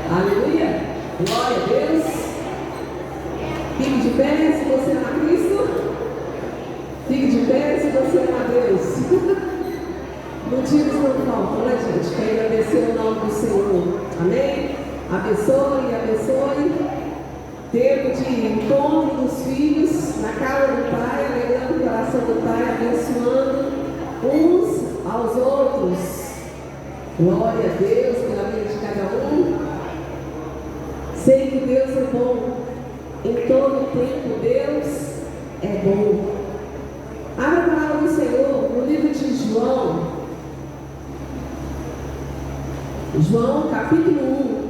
Aleluia. Glória a Deus. Fique de pé se você ama Cristo. Fique de pé se você ama Deus. Motivos não faltam, né, gente? Para agradecer o nome do Senhor. Amém? Abençoe, abençoe. Tempo de encontro dos filhos na casa do Pai, alegrando o coração do Pai, abençoando uns aos outros. Glória a Deus pela vida de cada um. Sei que Deus é bom. Em todo tempo Deus é bom. Abra a palavra do Senhor no livro de João. João capítulo 1.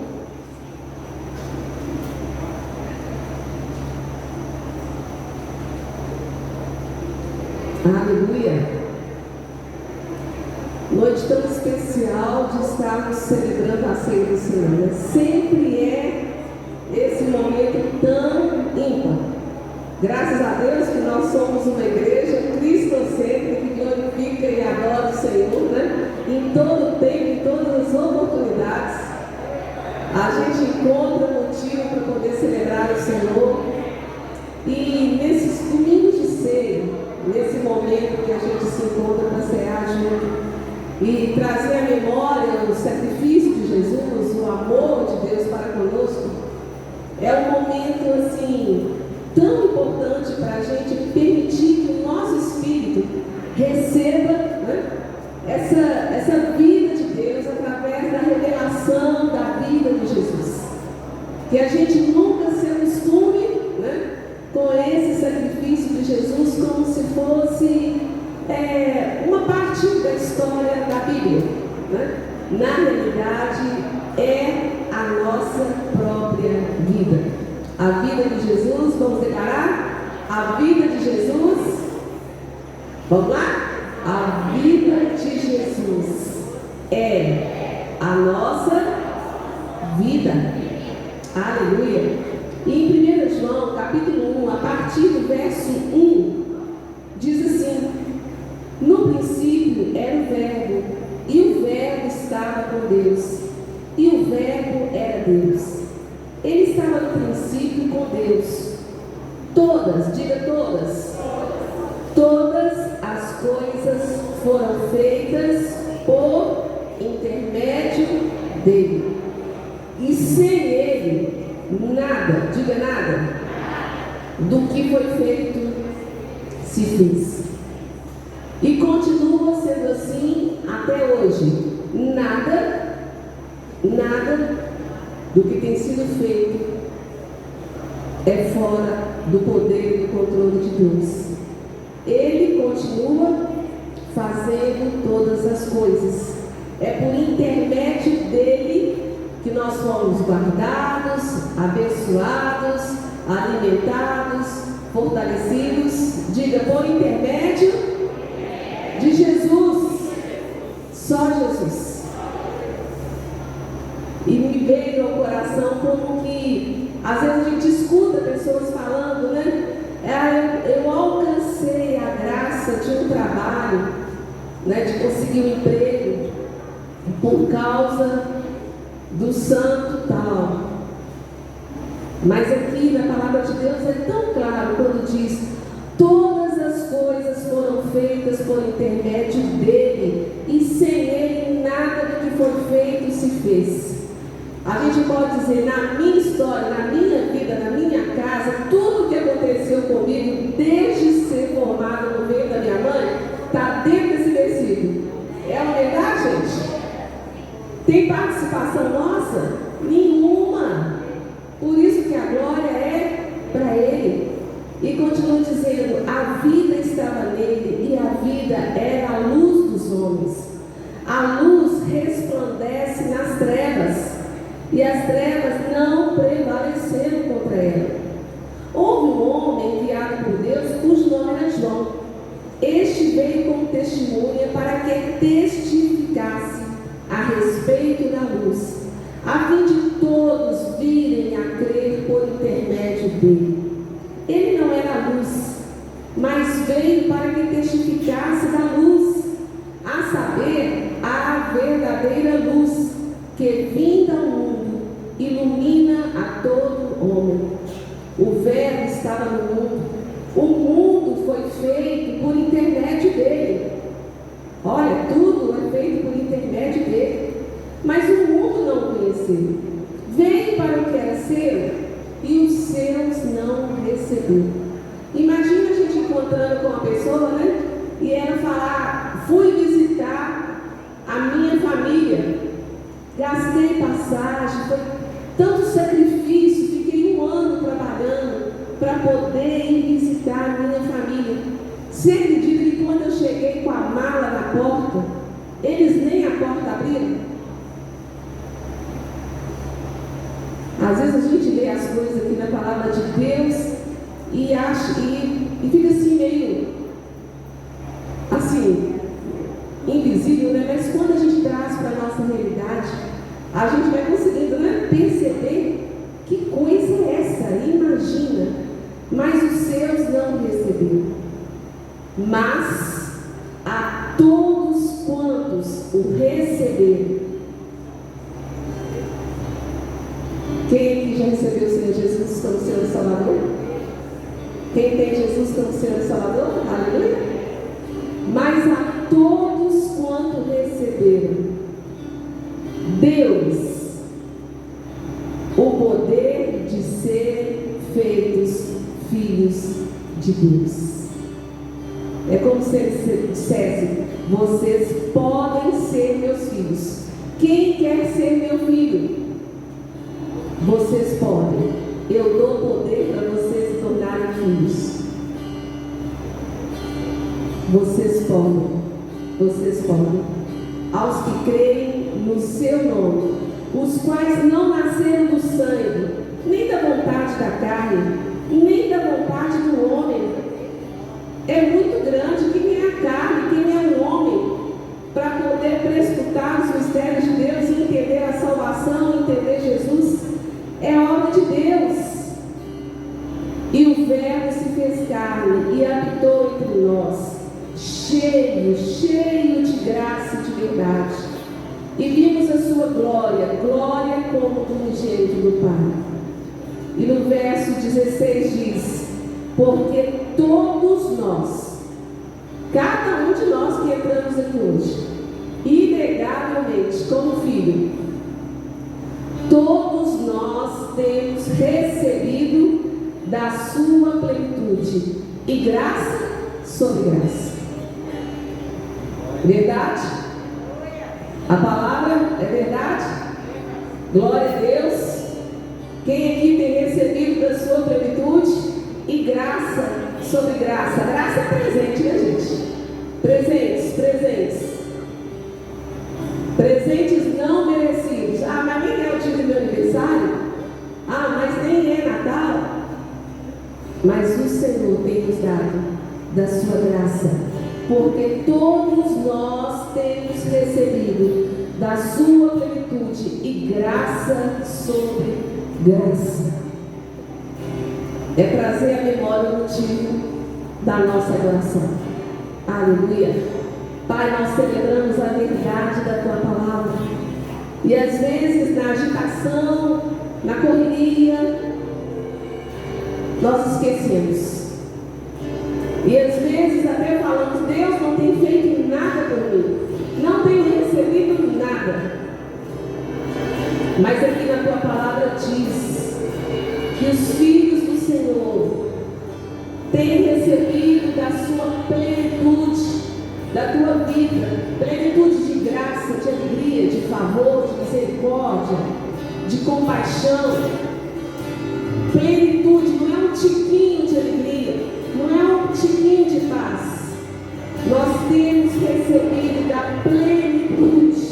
Aleluia. Noite tão especial de estarmos celebrando a ceia do Senhor. Sempre é esse momento tão ímpar. Graças a Deus que nós somos uma igreja cristocêntrica que glorifica e adora o Senhor, né? Em todo tempo, em todas as oportunidades, a gente encontra motivo para poder celebrar o Senhor. E nesses domingos de ceia, nesse momento que a gente se encontra para cear junto e trazer à memória o sacrifício de Jesus, o amor de Deus para conosco, é um momento assim tão importante para a gente permitir que o nosso espírito receba, né, essa vida de Deus através da revelação da vida de Jesus. Que a gente nunca se acostume, né, com esse sacrifício de Jesus como se fosse uma parte da história da Bíblia, né? Na realidade é a nossa própria vida. A vida de Jesus, vamos declarar? A vida de Jesus, vamos lá? A vida de Jesus é a nossa vida. Aleluia. E em 1 João, capítulo 1, a partir do verso 1, diz assim: no princípio era o Verbo, e o Verbo estava com Deus, e o Verbo era Deus. Ele estava no princípio com Deus. Todas, diga todas, todas as coisas foram feitas por intermédio dele. E sem ele, nada, diga nada, do que foi feito se fez. E continua sendo assim até hoje. Nada do que tem sido feito é fora do poder e do controle de Deus. Ele continua fazendo todas as coisas. É por intermédio dele que nós fomos guardados, abençoados, alimentados, fortalecidos. Diga, por intermédio de Jesus. Só Jesus. E me veio ao coração como que às vezes a gente escuta pessoas falando, né? Eu alcancei a graça de um trabalho, né, de conseguir um emprego por causa do santo tal. Mas aqui na palavra de Deus é tão claro quando diz: todas as coisas foram feitas por intermédio dele, e sem ele nada do que foi feito se fez. A gente pode dizer, na minha história, na minha vida, na minha casa, tudo que aconteceu comigo desde ser formada no meio da minha mãe está dentro desse versículo. É uma verdade, gente? Tem participação nossa? Nenhuma. Por isso que a glória é para ele. E continua dizendo: a vida estava nele, e a vida era a luz dos homens. A luz resplandece nas trevas, e as trevas não prevaleceram contra ela. Houve um homem enviado por Deus, cujo nome era João. Este veio como testemunha para que testificasse a respeito da luz, a fim de todos virem a crer por intermédio dele. Ele não era a luz, mas veio para que testificasse da luz, a saber, a verdadeira luz, que vinda ao mundo ilumina a todo homem. O Verbo estava no mundo. O mundo foi feito por intermédio dele. Olha, tudo é feito por intermédio dele. Mas o mundo não o conheceu. Veio para o que era seu e os seus não recebeu. Imagina a gente encontrando com uma pessoa, né? E ela falar: fui visitar a minha família, gastei passagem, foi tanto sacrifício, fiquei 1 ano trabalhando para poder ir visitar a minha família. Você acredita que quando eu cheguei com a mala na porta, eles nem a porta abriram? Às vezes a gente lê as coisas aqui na palavra de Deus e acha e fica assim meio assim, invisível, né? Mas quando a gente traz para a nossa realidade, a gente vai conseguindo, né, perceber que coisa é essa. Imagina, mas os seus não receberam. Mas a todos quantos o receberam. Quem aqui já recebeu o Senhor Jesus como Senhor e Salvador? Quem tem Jesus como Senhor e Salvador? Aleluia! Mas a todos quanto receberam, Deus o poder de serem feitos filhos de Deus. É como se ele dissesse: vocês podem ser meus filhos. Quem quer ser meu filho? Vocês podem. Eu dou poder para vocês se tornarem filhos. Vocês podem. Vocês podem. Aos que creem no seu nome, os quais não nasceram do sangue, nem da vontade da carne, nem da vontade do homem. É muito grande quem é a carne, quem é o homem, para poder prescrutar os mistérios de Deus e entender a salvação, entender Jesus. É a obra de Deus. E o Verbo se fez carne e habitou entre nós, cheio de graça e de verdade. E vimos a sua glória, glória como do unigênito do Pai. E no verso 16 diz: porque todos nós, cada um de nós que entramos aqui hoje, inegavelmente como filho, todos nós temos recebido da sua plenitude, e graça sobre graça. Verdade? A palavra é verdade? Glória a Deus. Quem aqui tem recebido da sua plenitude e graça sobre graça? Graça é presente, né, gente? Presentes. Presentes não merecidos. Ah, mas nem é o dia do meu aniversário? Ah, mas nem é Natal? Mas o Senhor tem nos dado da sua graça, porque todos nós temos recebido da sua plenitude e graça sobre graça. É trazer a memória o motivo da nossa adoração. Aleluia. Pai, nós celebramos a verdade da tua palavra. E às vezes na agitação, na correria, nós esquecemos. E às vezes até falamos: Deus não tem feito nada por mim, não tenho recebido nada. Mas aqui na tua palavra diz que os filhos do Senhor têm recebido da sua plenitude, da tua vida, plenitude de graça, de alegria, de favor, de misericórdia, de compaixão. Plenitude não é um tiquinho de alegria, não é um tiquinho de paz. Nós temos recebido da plenitude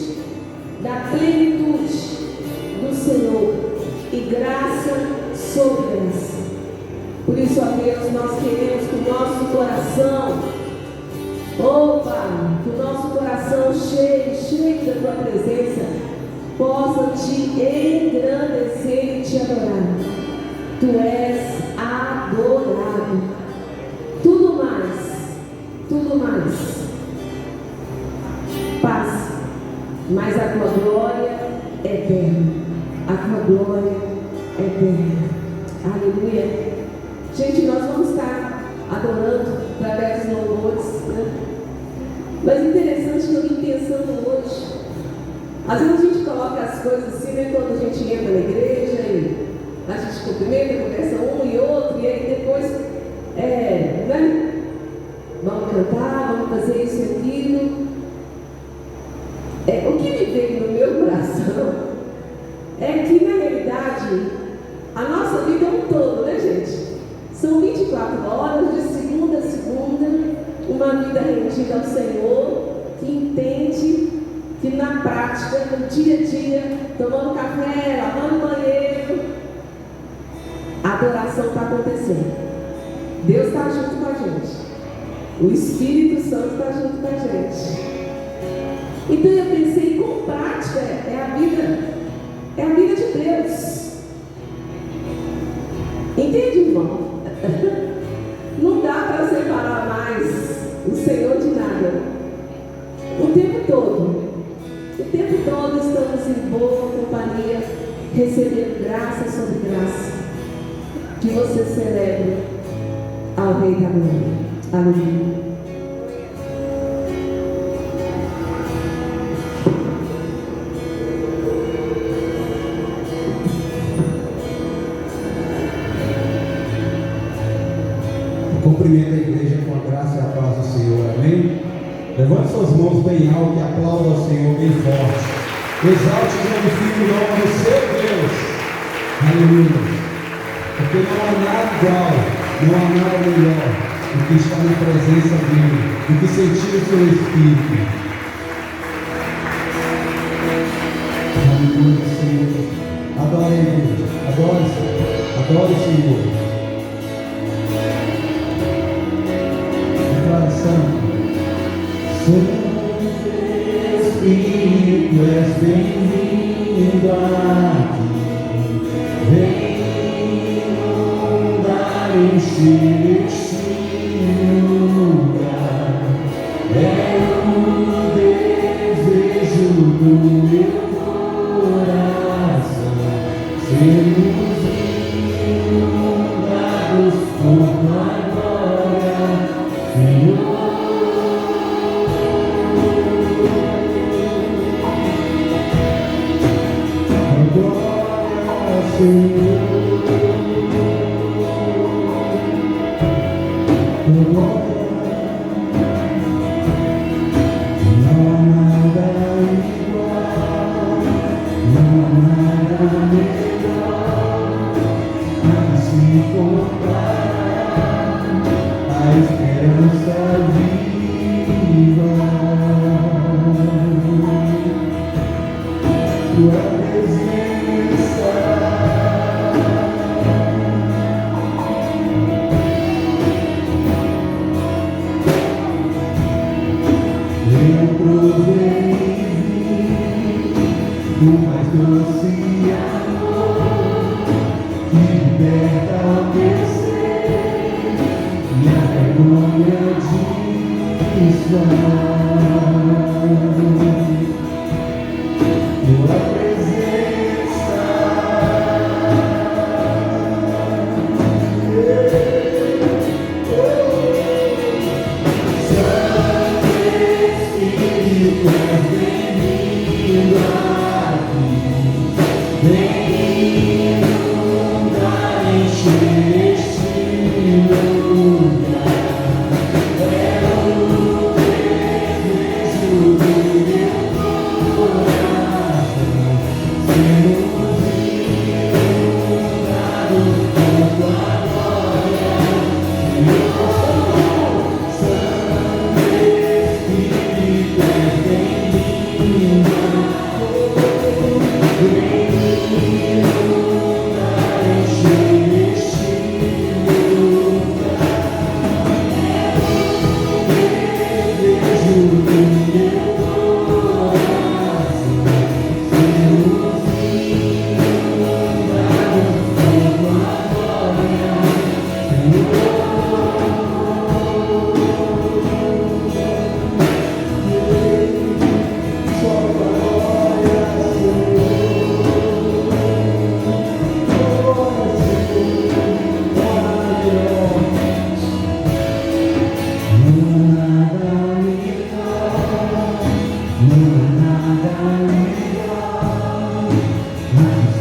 do Senhor, e graça sobre graça. Por isso, ó Deus, nós queremos que o nosso coração, Pai, que o nosso coração cheio da tua presença, possa te engrandecer e te adorar. Tu és adorado. Tudo mais passa, mas a tua glória é eterna. a tua glória eterna. Aleluia. Gente, nós vamos estar adorando através dos louvores, né? Mas interessante que eu vim pensando hoje. Às vezes a gente coloca as coisas assim, né? Quando a gente entra na igreja e a gente cumprimenta, conversa um e outro, e aí depois, né? Vamos cantar, vamos fazer isso e aquilo. O que me veio no meu coração é que, na realidade, a nossa vida é um todo, né, gente? São 24 horas, de segunda a segunda, uma vida rendida ao Senhor, que entende que na prática, no dia a dia, tomando café, lavando o banheiro, a adoração está acontecendo. Deus está junto com a gente. O Espírito Santo está junto com a gente. Então eu pensei, com prática é a vida de Deus. Entende, irmão? Não dá para separar mais o Senhor de nada. O tempo todo estamos em boa companhia, recebendo graça sobre graça. Que você celebre ao Rei da Glória. Aleluia. Cumprimento a igreja com a graça e a paz do Senhor, amém? Levante suas mãos bem alto e aplauda ao Senhor bem forte. Exalte e glorifique o nome do seu Deus. Aleluia. Porque não há nada igual, não há nada melhor do que estar na presença dele, do que sentir o seu Espírito. Aleluia, Senhor. Adore a igreja, adore o Senhor. Santo Espírito, és bem-vindo aqui. Vem inundar, encher este lugar. É o desejo do meu coração. Sermos inundados por tua glória, Senhor.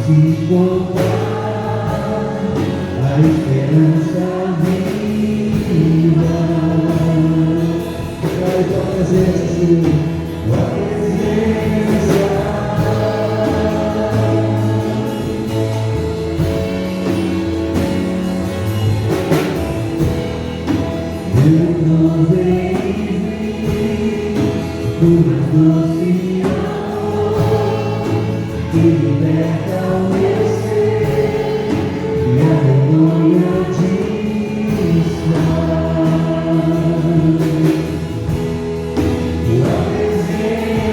se contar a esperança viva. Traz tua presença, Senhor, tua presença. Eu não vejo tua doce amor que liberta o meu ser e a vergonha distrai. Tua presença,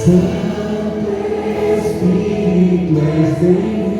Santo Espírito é bem-vinda.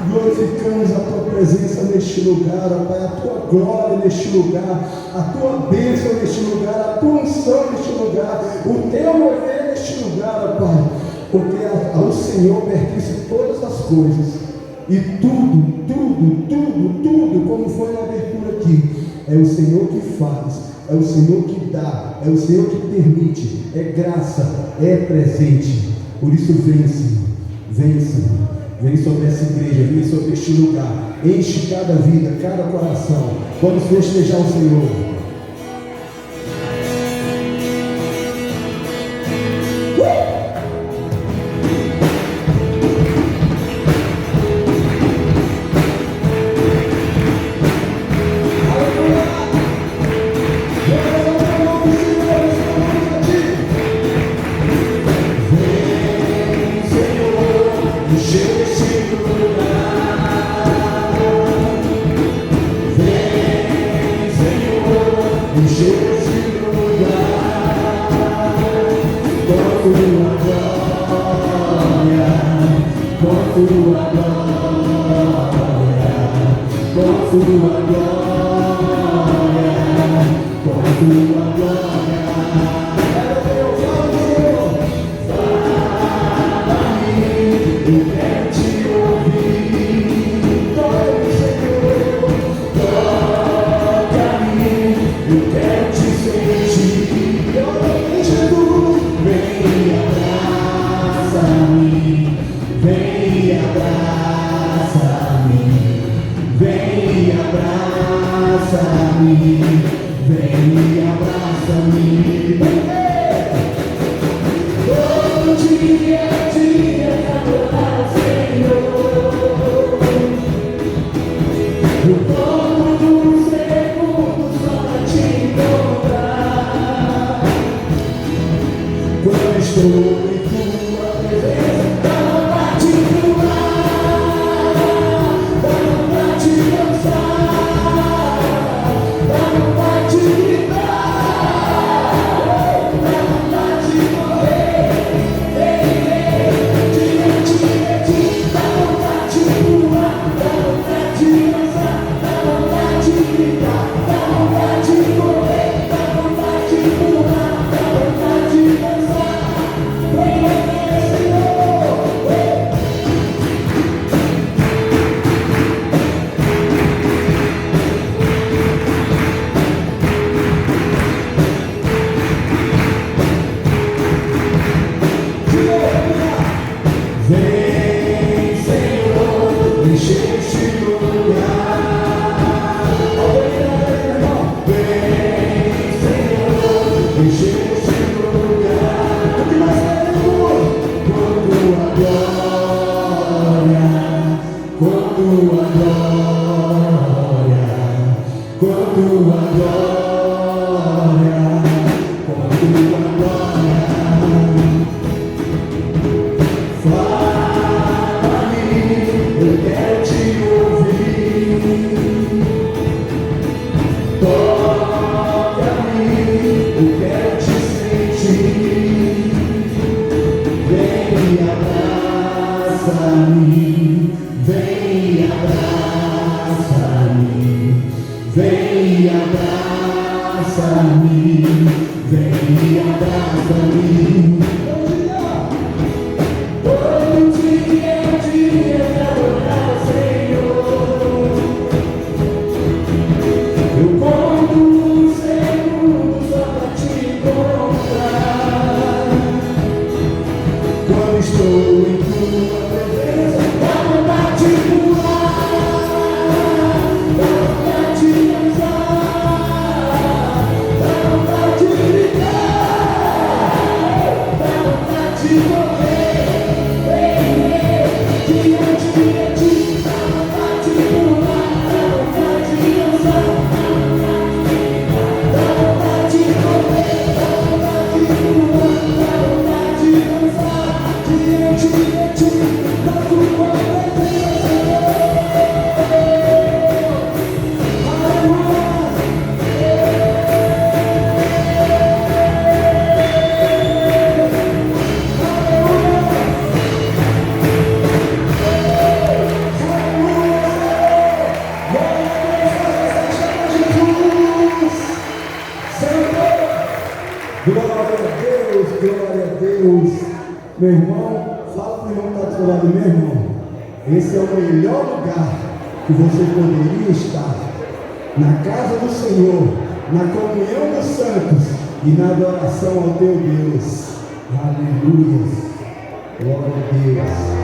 Glorificamos a tua presença neste lugar, ó Pai, a tua glória neste lugar, a tua bênção neste lugar, a tua unção neste lugar, o teu mover neste lugar, ó Pai, porque ao Senhor pertence todas as coisas, e tudo É o Senhor que faz, é o Senhor que dá, é o Senhor que permite, é graça, é presente. Por isso vem, Senhor, vem, Senhor, vem sobre essa igreja, vem sobre este lugar, enche cada vida, cada coração. Vamos festejar o Senhor. Meu irmão, fala para o irmão que está do seu lado, meu irmão. Esse é o melhor lugar que você poderia estar. na casa do Senhor, na comunhão dos santos e na adoração ao teu Deus. Aleluia. Glória a Deus.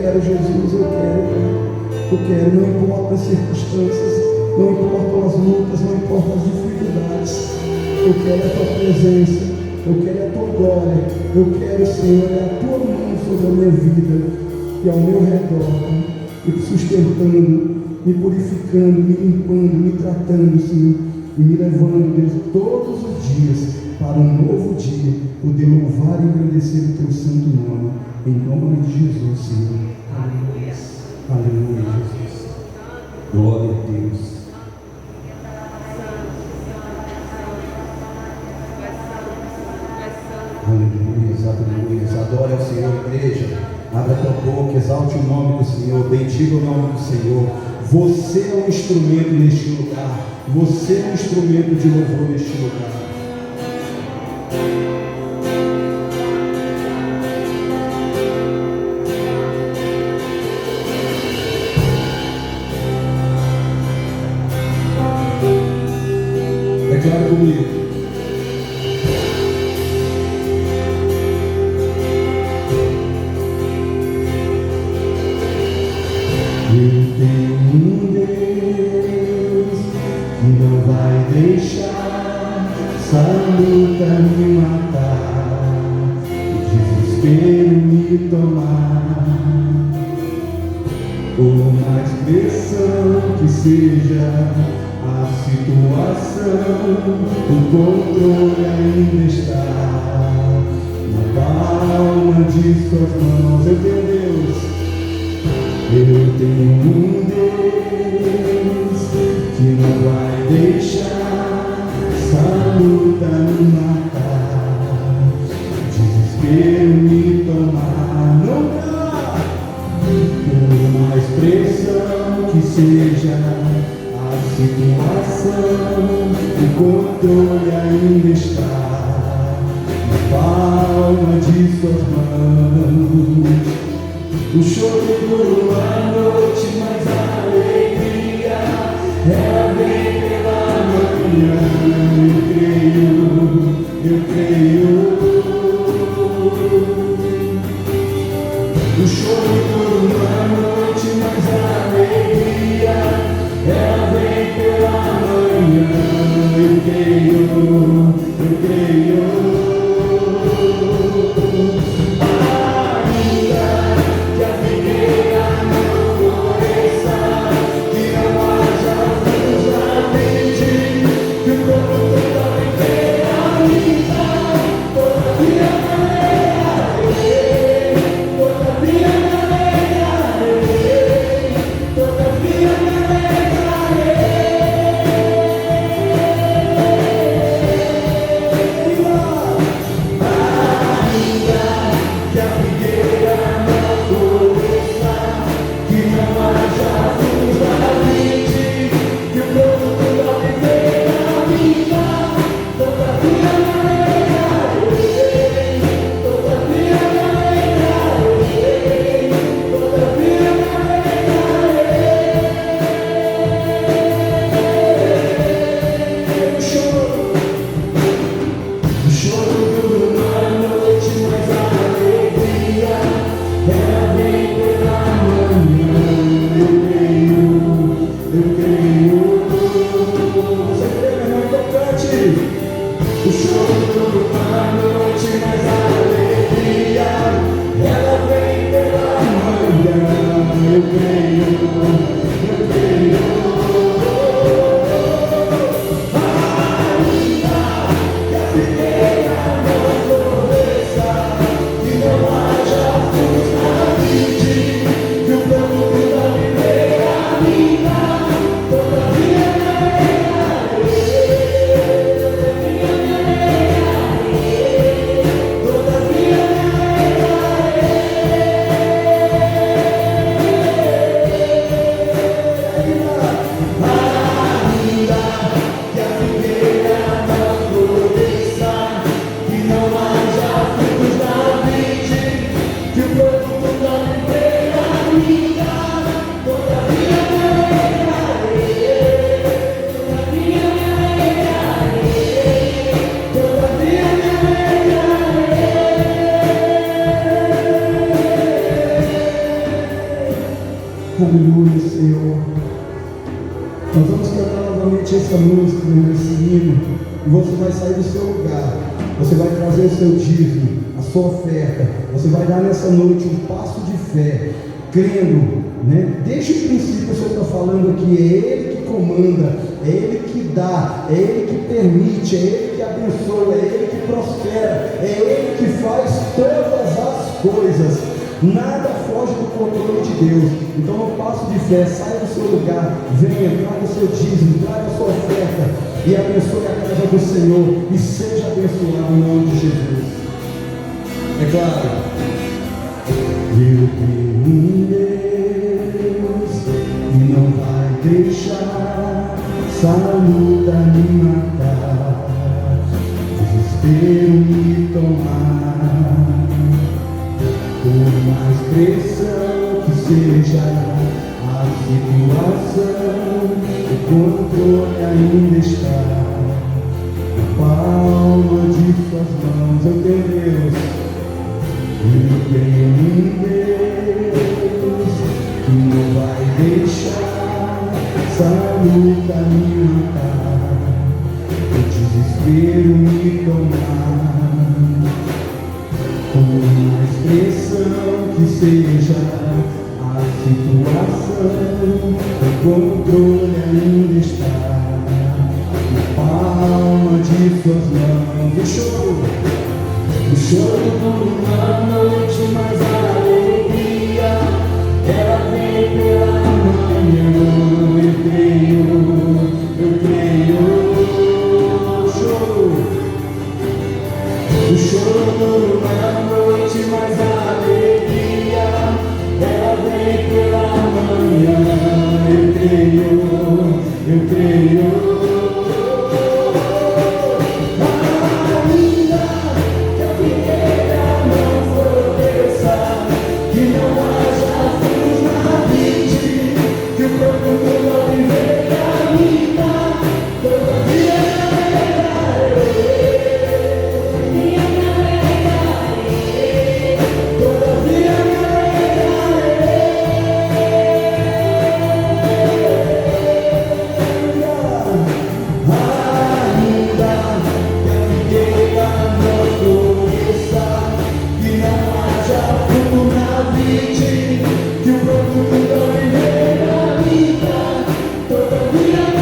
quero, Jesus, eu quero, Pai. Eu quero, não importa as circunstâncias, não importam as lutas, não importam as dificuldades. Eu quero a tua presença, eu quero a tua glória, eu quero, Senhor, a tua mão sobre a minha vida e ao meu redor, me sustentando, me purificando, me limpando, me tratando, Senhor, e me levando, Deus, todos os dias para um novo dia, poder louvar e agradecer o teu santo nome, em nome de Jesus, Senhor. Aleluia. Aleluia, Jesus. Glória a Deus. Aleluia, aleluia. Adore ao Senhor, igreja. Abra a tua boca, exalte o nome do Senhor, bendiga o nome do Senhor. Você é um instrumento neste lugar. Você é um instrumento de louvor neste lugar. Declara comigo. Eu tenho um Deus que não vai deixar essa luta me matar, o desespero me tomar. Por mais pressão que seja a situação, o controle ainda está na palma de suas mãos. Eu tenho Deus. Eu tenho um Deus que não vai deixar essa luta me matar, desespero me tomar. Nunca, por mais pressão que seja a situação, o controle ainda está na palma de suas mãos. O choro dura uma noite, mas a alegria ela vem pela manhã. Eu creio. O choro dura uma noite, mas a alegria ela vem pela manhã. Eu creio, eu creio. Ainda que a figueira não Aleluia, Senhor. Nós vamos cantar novamente essa música, esse hino, e você vai sair do seu lugar, você vai trazer o seu dízimo, a sua oferta, você vai dar nessa noite um passo de fé, crendo, né? Desde o princípio o Senhor está falando aqui, é Ele que comanda, é Ele que dá, é Ele que permite, é Ele que abençoa, é Ele que prospera, é Ele que faz todas as coisas. Nada foge do controle de Deus. Então, no passo de fé, saia do seu lugar, venha, traga o seu dízimo, traga a sua oferta e abençoe a casa do Senhor e seja abençoado em nome de Jesus. É claro, eu creio em Deus e não vai deixar essa luta me matar, desespero me tomar. Por mais pressão que seja a situação, o controle ainda está na palma de suas mãos. Eu tenho Deus, eu creio em Deus, que não vai deixar essa luta me matar, o desespero me tomar. Por mais pressão que seja a situação, o controle ainda está na palma de suas mãos. O choro por uma noite, mas a alegria ela vem pela manhã. Eu creio. O choro por uma noite, mas a alegria ela vem pela manhã. Eu creio. Ainda que a figueira não floresça, que não haja frutos na vide, que o produto não viverá vida, todavia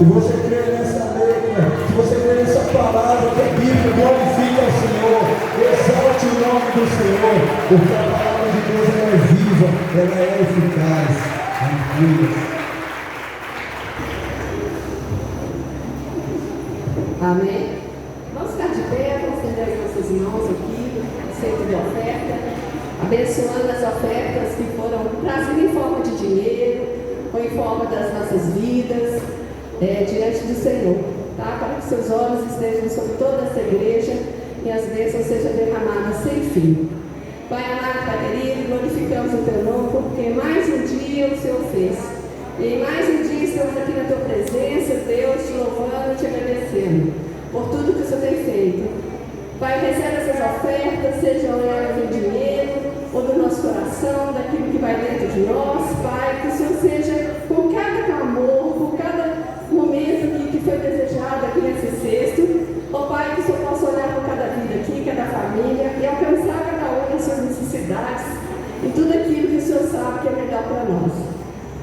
se você crê nessa letra, se você crê nessa palavra que é Bíblia, glorifique ao Senhor, exalte o nome do Senhor, porque a palavra de Deus ela é viva, ela é eficaz. Amém? Vamos ficar de pé, vamos estender as nossas mãos aqui, no centro de oferta, abençoando as ofertas que foram trazidas em forma de dinheiro, ou em forma das nossas vidas, diante do Senhor, tá? Para que seus olhos estejam sobre toda essa igreja e as bênçãos sejam derramadas sem fim. Pai amado, Pai querido, glorificamos o Teu nome, porque mais um dia o Senhor fez. E mais um dia estamos aqui na Tua presença, Deus, te louvando, te agradecendo por tudo que o Senhor tem feito. Pai, recebe essas ofertas, sejam elas em dinheiro ou do nosso coração, daquilo que vai dentro de nós, Pai, que o Senhor seja com cada clamor, por cada para nós.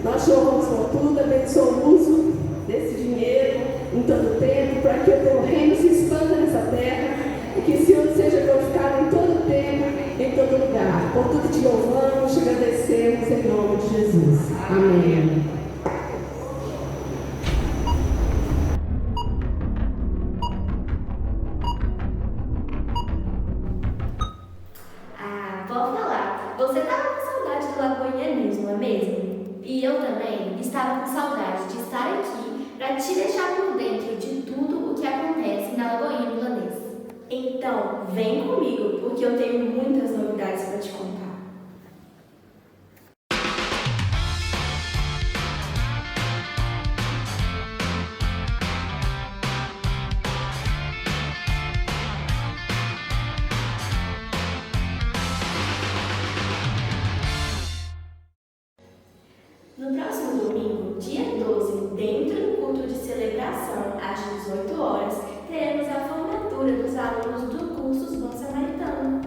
Nós te louvamos por tudo, abençoa o uso desse dinheiro em todo o tempo, para que o teu reino se expanda nessa terra e que o Senhor seja glorificado em todo o tempo, em todo lugar. Por tudo te louvamos, te agradecemos em nome de Jesus. Amém. Vou falar. Você estava com saudade do Lagoinha News, não é mesmo? E eu também estava com saudade de estar aqui para te deixar por dentro de tudo o que acontece na Lagoinha Milanesa. Então, vem comigo, porque eu tenho muitas novidades para te contar. No próximo domingo, dia 12, dentro do culto de celebração, às 18 horas, teremos a formatura dos alunos do curso Bom Samaritano.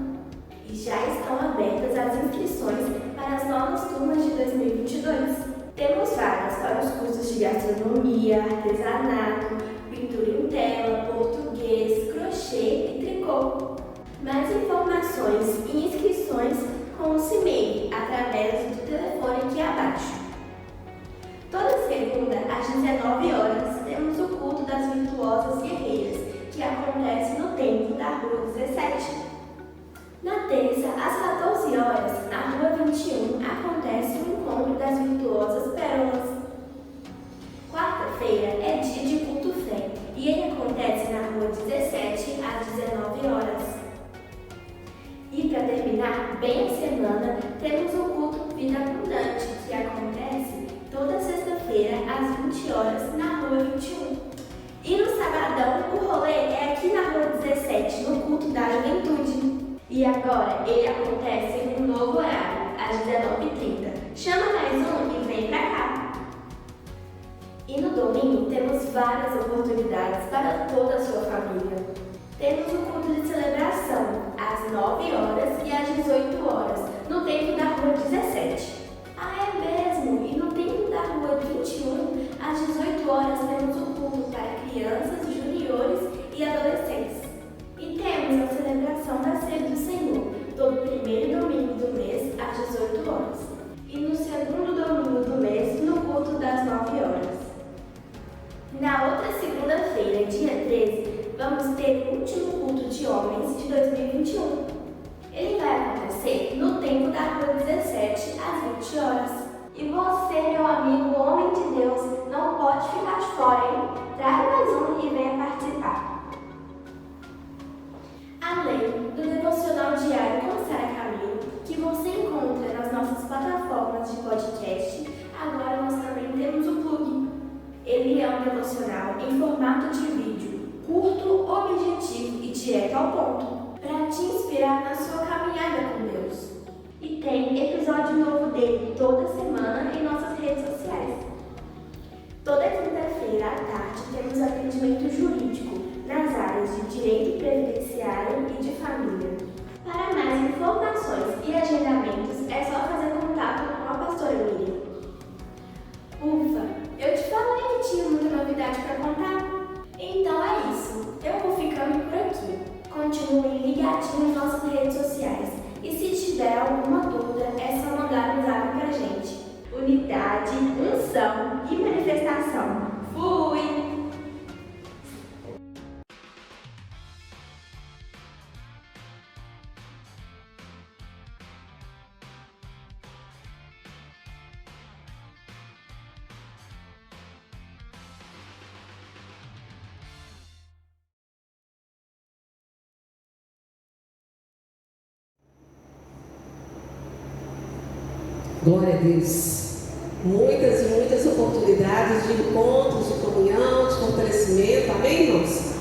E já estão abertas as inscrições para as novas turmas de 2022. Temos vagas para os cursos de gastronomia, artesanato, pintura em tela, português, crochê e tricô. Mais informações e inscrições com o CIMEI através do telefone aqui abaixo. Toda segunda, às 19 horas, temos o culto das Virtuosas Guerreiras, que acontece no templo da Rua 17. Na terça, às 14 horas, na Rua 21, acontece o encontro das Virtuosas Pérolas. Quarta-feira é dia de culto fé, e ele acontece na Rua 17, às 19 horas. E para terminar bem a semana, temos o culto Vida Abundante, que acontece toda sexta-feira, às 20 horas, na Rua 21. E no sabadão, o rolê é aqui na Rua 17, no culto da juventude. E agora, ele acontece em um novo horário, às 19h30. Chama mais um e vem pra cá. E no domingo, temos várias oportunidades para toda a sua família. Temos o culto de celebração, às 9 horas e às 18 horas, no templo da Rua 17. Ah, é mesmo! E no templo da Rua 21, às 18 horas, temos o culto para crianças, juniores e adolescentes. E temos a celebração da Ceia do Senhor, todo primeiro domingo do mês, às 18 horas. E no segundo domingo do mês, no culto das 9 horas. Na outra segunda-feira, dia 13, vamos ter o último culto de homens de 2021. Ele vai acontecer no templo da Rua 17, às 20 horas. E você, meu amigo, homem de Deus, não pode ficar de fora, hein? Traga mais um e venha participar. Além do devocional diário com Sara Camilo, que você encontra nas nossas plataformas de podcast, agora nós também temos o Plug. Ele é um devocional em formato de vídeo, curto, objetivo e direto ao ponto, para te inspirar na sua caminhada com Deus. E tem episódio novo dele toda semana em nossas redes sociais. Toda quinta-feira à tarde temos atendimento jurídico nas áreas de direito previdenciário e de família. Para mais informações e agendamentos é só fazer contato com a pastora Miriam. Ufa, eu te falei que tinha muita novidade para contar? Então é isso, eu vou ficando por aqui. Continue ligadinho nas nossas redes sociais. E se tiver alguma dúvida, é só mandar um zap pra gente. Unidade, unção e manifestação. Fui! Glória a Deus. Muitas e muitas oportunidades de encontros, de comunhão, de fortalecimento. Amém, irmãos?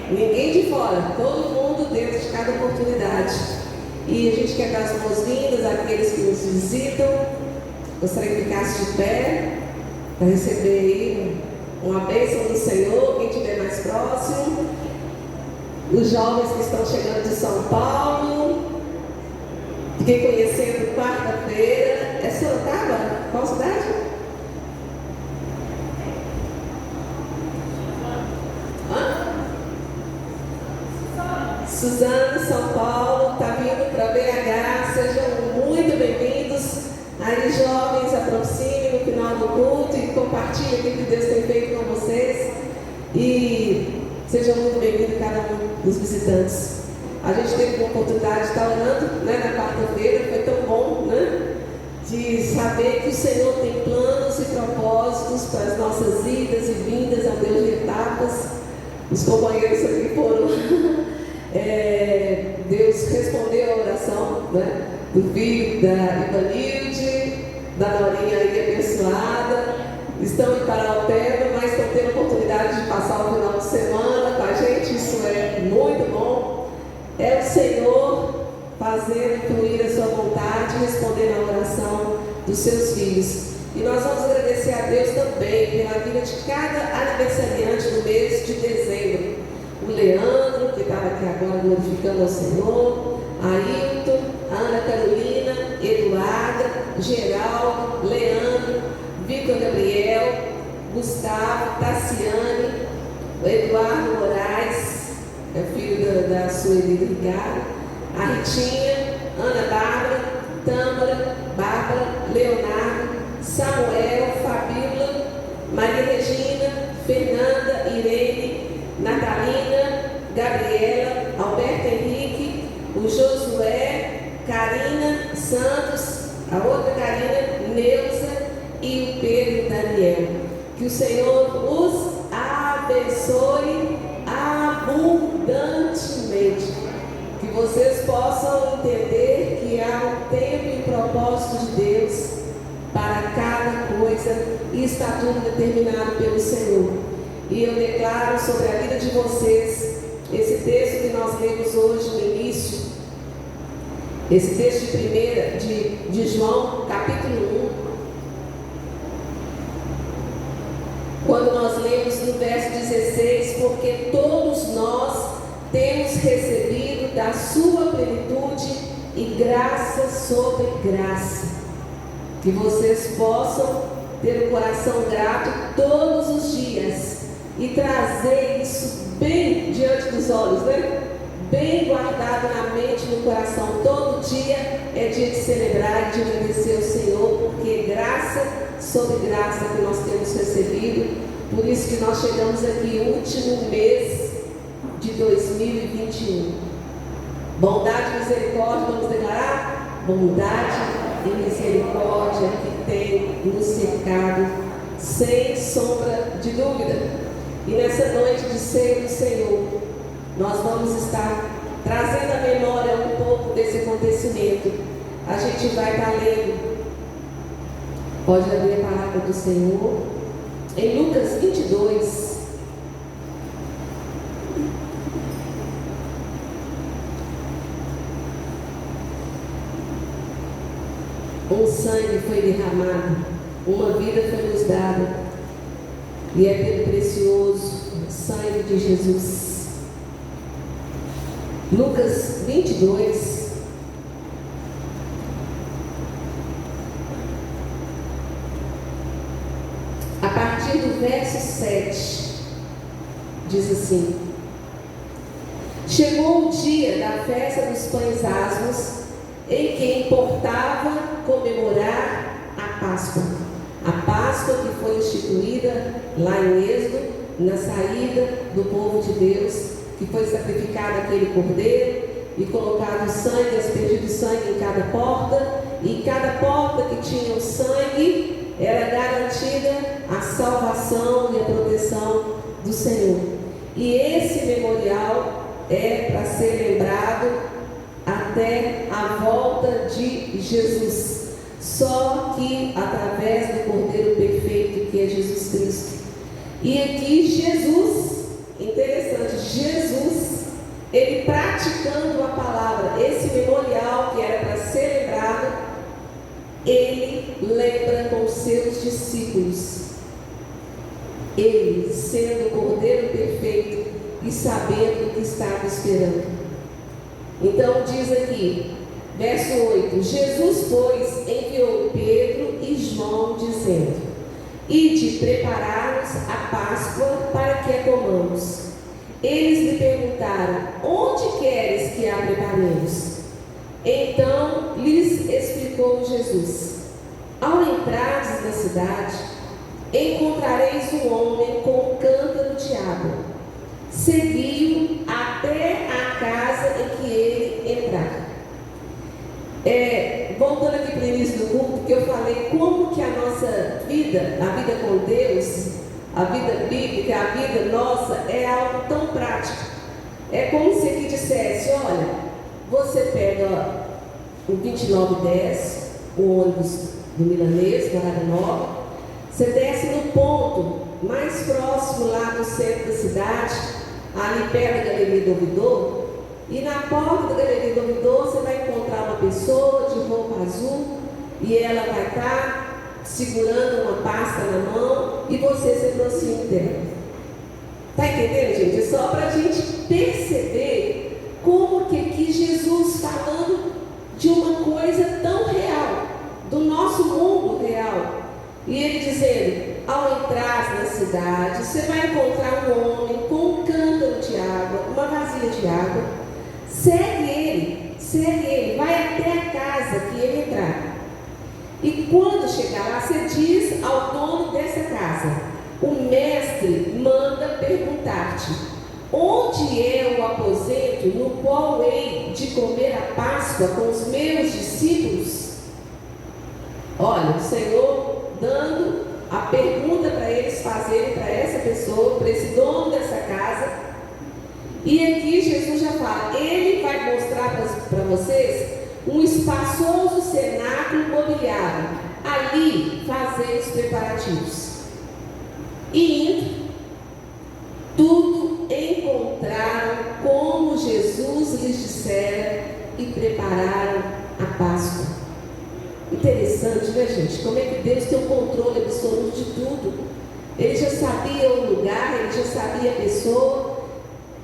Ninguém de fora, todo mundo dentro de cada oportunidade. E a gente quer dar as boas-vindas àqueles que nos visitam. Gostaria que ficasse de pé para receber aí uma bênção do Senhor, quem estiver mais próximo. Os jovens que estão chegando de São Paulo. Fiquei conhecendo quarta-feira. É Sorocaba? Qual Suzano, São Paulo, está vindo para BH, sejam muito bem-vindos. Aí, jovens, aproximem no final do culto e compartilhem o que Deus tem feito com vocês. E sejam muito bem-vindos cada um dos visitantes. A gente teve a oportunidade de estar orando, né, na quarta-feira, foi tão bom, né? De saber que o Senhor tem planos e propósitos para as nossas idas e vindas, é um Deus de etapas. Os companheiros aqui foram. Deus respondeu a oração, né, do filho da Ivanilde, da Norinha aí abençoada. Estão em Paraupeba, mas estão tendo a oportunidade de passar o final de semana com a gente. Isso é muito bom. É o Senhor fazendo fluir a sua vontade, respondendo a oração dos seus filhos. E nós vamos agradecer a Deus também pela vida de cada aniversariante do mês de dezembro. O Leandro, que estava aqui agora glorificando ao Senhor, a Ailton, a Ana Carolina, Eduarda, Geraldo, Leandro, Vitor Gabriel, Gustavo, Tassiane, o Eduardo Moraes, é filho da Sueli Ricardo, a Ritinha, Ana Bárbara, Tâmara, Bárbara, Leonardo, Samuel, Fabíola, Maria Regina, Fernanda, Irene, Natalina, Gabriela, Alberto Henrique, o Josué, Karina Santos, a outra Karina, Neuza e o Pedro Daniel. Que o Senhor os abençoe abundantemente. Que vocês possam entender que há um tempo e um propósito de Deus para cada coisa e está tudo determinado pelo Senhor. E eu declaro sobre a vida de vocês esse texto que nós lemos hoje no início, esse texto de João, capítulo 1, quando nós lemos no verso 16, porque todos nós temos recebido da sua plenitude e graça sobre graça. Que vocês possam ter um coração grato todos os dias e trazer isso bem diante dos olhos, né? Bem guardado na mente e no coração. Todo dia é dia de celebrar e de agradecer ao Senhor, porque é graça sobre graça que nós temos recebido. Por isso que nós chegamos aqui, último mês de 2021. Bondade e misericórdia, vamos declarar? Bondade e misericórdia que tem nos cercado, sem sombra de dúvida. E nessa noite de ceia do Senhor, nós vamos estar trazendo à memória um pouco desse acontecimento. A gente vai estar lendo, pode abrir a palavra do Senhor, em Lucas 22. Um sangue foi derramado, uma vida foi nos dada, e é pelo precioso sangue de Jesus. Lucas 22. A partir do verso 7, diz assim: Chegou o dia da festa dos pães asmos, em que importava comemorar a Páscoa. A Páscoa que foi instituída lá em Êxodo, na saída do povo de Deus, que foi sacrificado aquele cordeiro e colocado sangue, aspergido sangue em cada porta, e em cada porta que tinha o sangue era garantida a salvação e a proteção do Senhor. E esse memorial é para ser lembrado até a volta de Jesus. Só que através do Cordeiro perfeito, que é Jesus Cristo. E aqui Jesus, interessante, Jesus, ele praticando a palavra, esse memorial que era para ser lembrado, ele lembra com seus discípulos. Ele, sendo o Cordeiro perfeito e sabendo o que estava esperando. Então diz aqui, verso 8: Jesus, pois, enviou Pedro e João, dizendo: Ide preparar-nos a Páscoa para que a comamos. eles lhe perguntaram: onde queres que a preparemos? Então lhes explicou Jesus: ao entrardes na cidade, encontrareis um homem com um cântaro de água. Segui-o até a casa em que ele entrar. Voltando aqui para o início do culto, que eu falei como que a nossa vida, a vida com Deus, a vida bíblica, a vida nossa, é algo tão prático. É como se aqui dissesse: olha, você pega o 2910, o ônibus do Milanês, Guarada Nova, você desce no ponto mais próximo lá no centro da cidade, ali perto da Galeria do Ouvidor, e na porta da Galeria do Ouvidor você vai encontrar uma pessoa de roupa azul, e ela vai estar segurando uma pasta na mão, e você se aproxima dela. Está entendendo, gente? É só para a gente perceber como que aqui Jesus falando de uma coisa tão real, do nosso mundo real. E ele dizendo: ao entrar na cidade, você vai encontrar um homem com um cântaro de água, uma vasilha de água. Segue ele, vai até a casa que ele entrar. E quando chegar lá, você diz ao dono dessa casa: o mestre manda perguntar-te: onde é o aposento no qual hei de comer a Páscoa com os meus discípulos? Olha, o Senhor dando a pergunta para eles fazerem, para essa pessoa, para esse dono dessa casa. E aqui Jesus já fala: ele vai mostrar para vocês um espaçoso cenáculo mobiliário, ali fazer os preparativos. E indo, tudo encontraram como Jesus lhes dissera e prepararam a Páscoa. Interessante, né, gente? Como é que Deus tem o controle absoluto de tudo. Ele já sabia o lugar, ele já sabia a pessoa.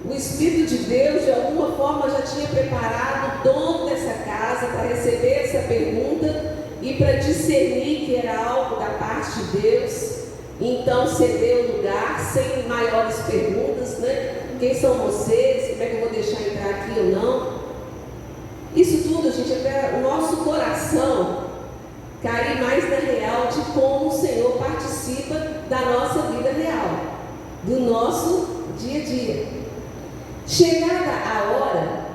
O Espírito de Deus, de alguma forma, já tinha preparado o dono dessa casa para receber essa pergunta e para discernir que era algo da parte de Deus. Então cedeu o lugar sem maiores perguntas, né? Quem são vocês? Como é que eu vou deixar entrar aqui ou não? Isso tudo, gente, é para o nosso coração cair mais na real de como o Senhor participa da nossa vida real, do nosso dia a dia. Chegada a hora,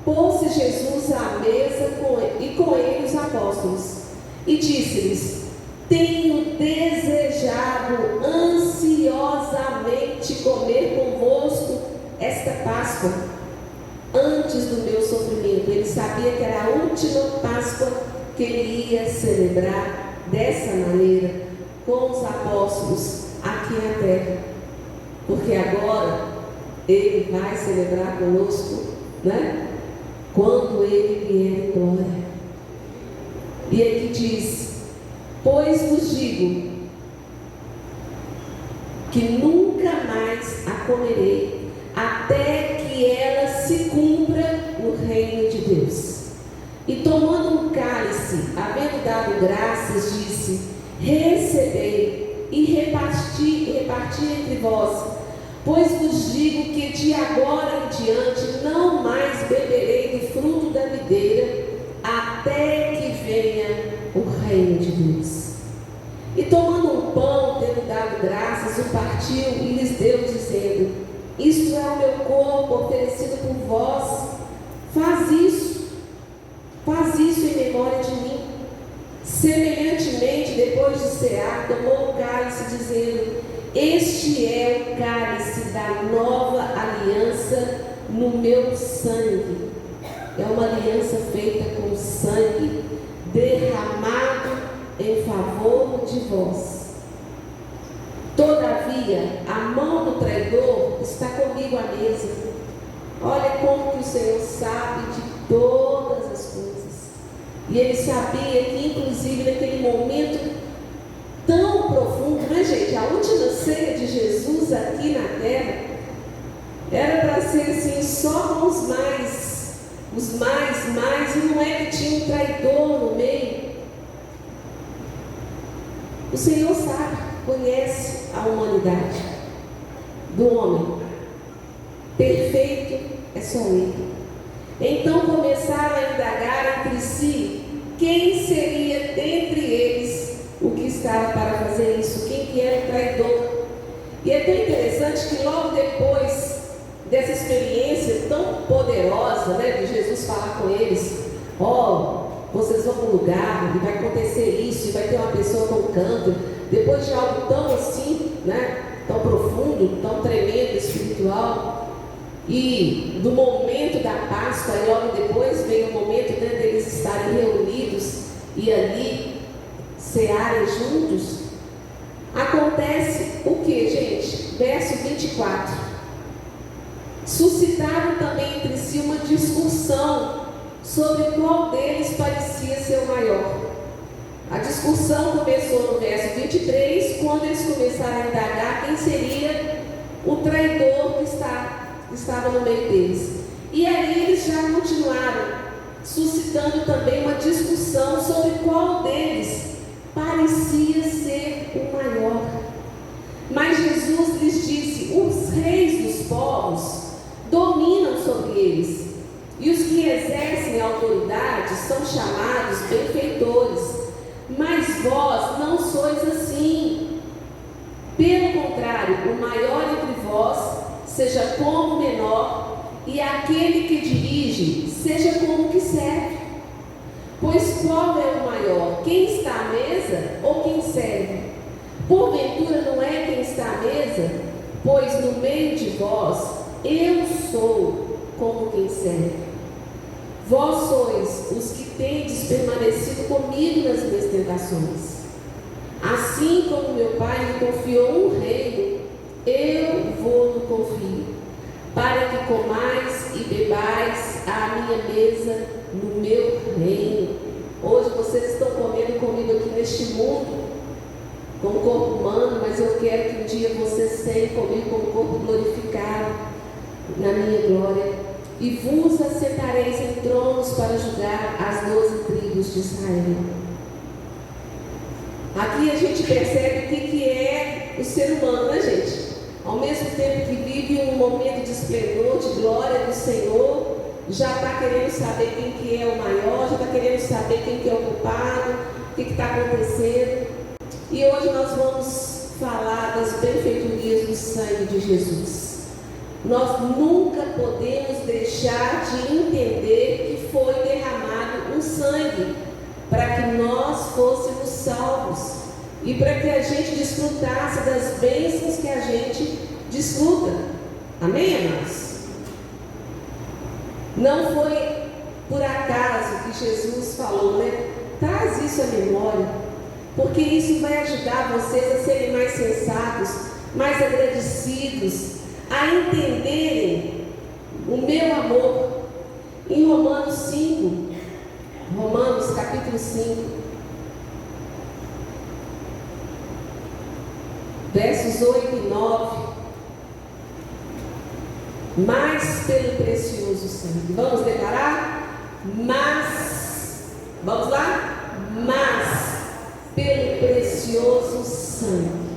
pôs-se Jesus à mesa e com ele os apóstolos, e disse-lhes: tenho desejado ansiosamente comer convosco esta Páscoa, antes do meu sofrimento. Ele sabia que era a última Páscoa que ele ia celebrar dessa maneira, com os apóstolos aqui na terra, porque agora ele vai celebrar conosco, né? Quando ele vier em glória. E aqui diz: pois vos digo que nunca mais a comerei, até que ela se cumpra no reino de Deus. E tomando um cálice, havendo dado graças, disse: recebei e reparti entre vós, pois vos digo que de agora em diante não mais beberei do fruto da videira, até que venha o reino de Deus. E tomando um pão, tendo dado graças, o partiu e lhes deu, dizendo: isto é o meu corpo oferecido por vós, faz isso em memória de mim. Semelhantemente, depois de cear, tomou o cálice, dizendo: este é o cálice da nova aliança no meu sangue. É uma aliança feita com sangue derramado em favor de vós. Todavia, a mão do traidor está comigo à mesa. Olha como que o Senhor sabe de todas as coisas. E ele sabia que, inclusive, naquele momento tão profundo, né, gente? A última ceia de Jesus aqui na terra era para ser assim, só com os mais, e não é que tinha um traidor no meio. O Senhor sabe, conhece a humanidade do homem. perfeito é só Ele. Então começaram a indagar entre si quem seria dentre eles o que estava para fazer isso, quem que era o traidor. E é tão interessante que logo depois dessa experiência tão poderosa, né, de Jesus falar com eles, vocês vão para um lugar e vai acontecer isso, e vai ter uma pessoa com canto, depois de algo tão assim, né, tão profundo, tão tremendo, espiritual, e do momento da Páscoa, e logo depois vem o momento, né, deles estarem reunidos e ali cearem juntos. Acontece o que, gente? Verso 24. Suscitaram também entre si uma discussão sobre qual deles parecia ser o maior. A discussão começou no verso 23, quando eles começaram a indagar quem seria o traidor que estava no meio deles. E aí eles já continuaram, suscitando também uma discussão sobre qual deles parecia ser o maior. Mas Jesus lhes disse: os reis dos povos dominam sobre eles, e os que exercem autoridade são chamados benfeitores, mas vós não sois assim. Pelo contrário, o maior entre vós seja como o menor, e aquele que dirige seja como o que serve. Pois qual é o maior? Quem está à mesa ou quem serve? Porventura não é quem está à mesa? Pois no meio de vós eu sou como quem serve. Vós sois os que tendes permanecido comigo nas minhas tentações. Assim como meu Pai me confiou um reino, eu vou-lo confio, para que comais e bebais à minha mesa no meu reino. Hoje vocês estão comendo comigo aqui neste mundo, com o corpo humano, mas eu quero que um dia vocês sejam comigo com o corpo glorificado na minha glória. E vos assentareis em tronos para julgar as 12 tribos de Israel. Aqui a gente percebe o que é o ser humano, né, gente? Ao mesmo tempo que vive um momento de esplendor, de glória do Senhor, já está querendo saber quem que é o maior, já está querendo saber quem que é o culpado, o que está acontecendo. E hoje nós vamos falar das benfeitorias do sangue de Jesus. Nós nunca podemos deixar de entender que foi derramado um sangue para que nós fôssemos salvos e para que a gente desfrutasse das bênçãos que a gente desfruta. Amém, amados? Não foi por acaso que Jesus falou, né? Traz isso à memória, porque isso vai ajudar vocês a serem mais sensatos, mais agradecidos, a entenderem o meu amor. Em Romanos capítulo 5, versos 8 e 9. Mas pelo precioso sangue. Vamos declarar? Vamos lá? Mas pelo precioso sangue.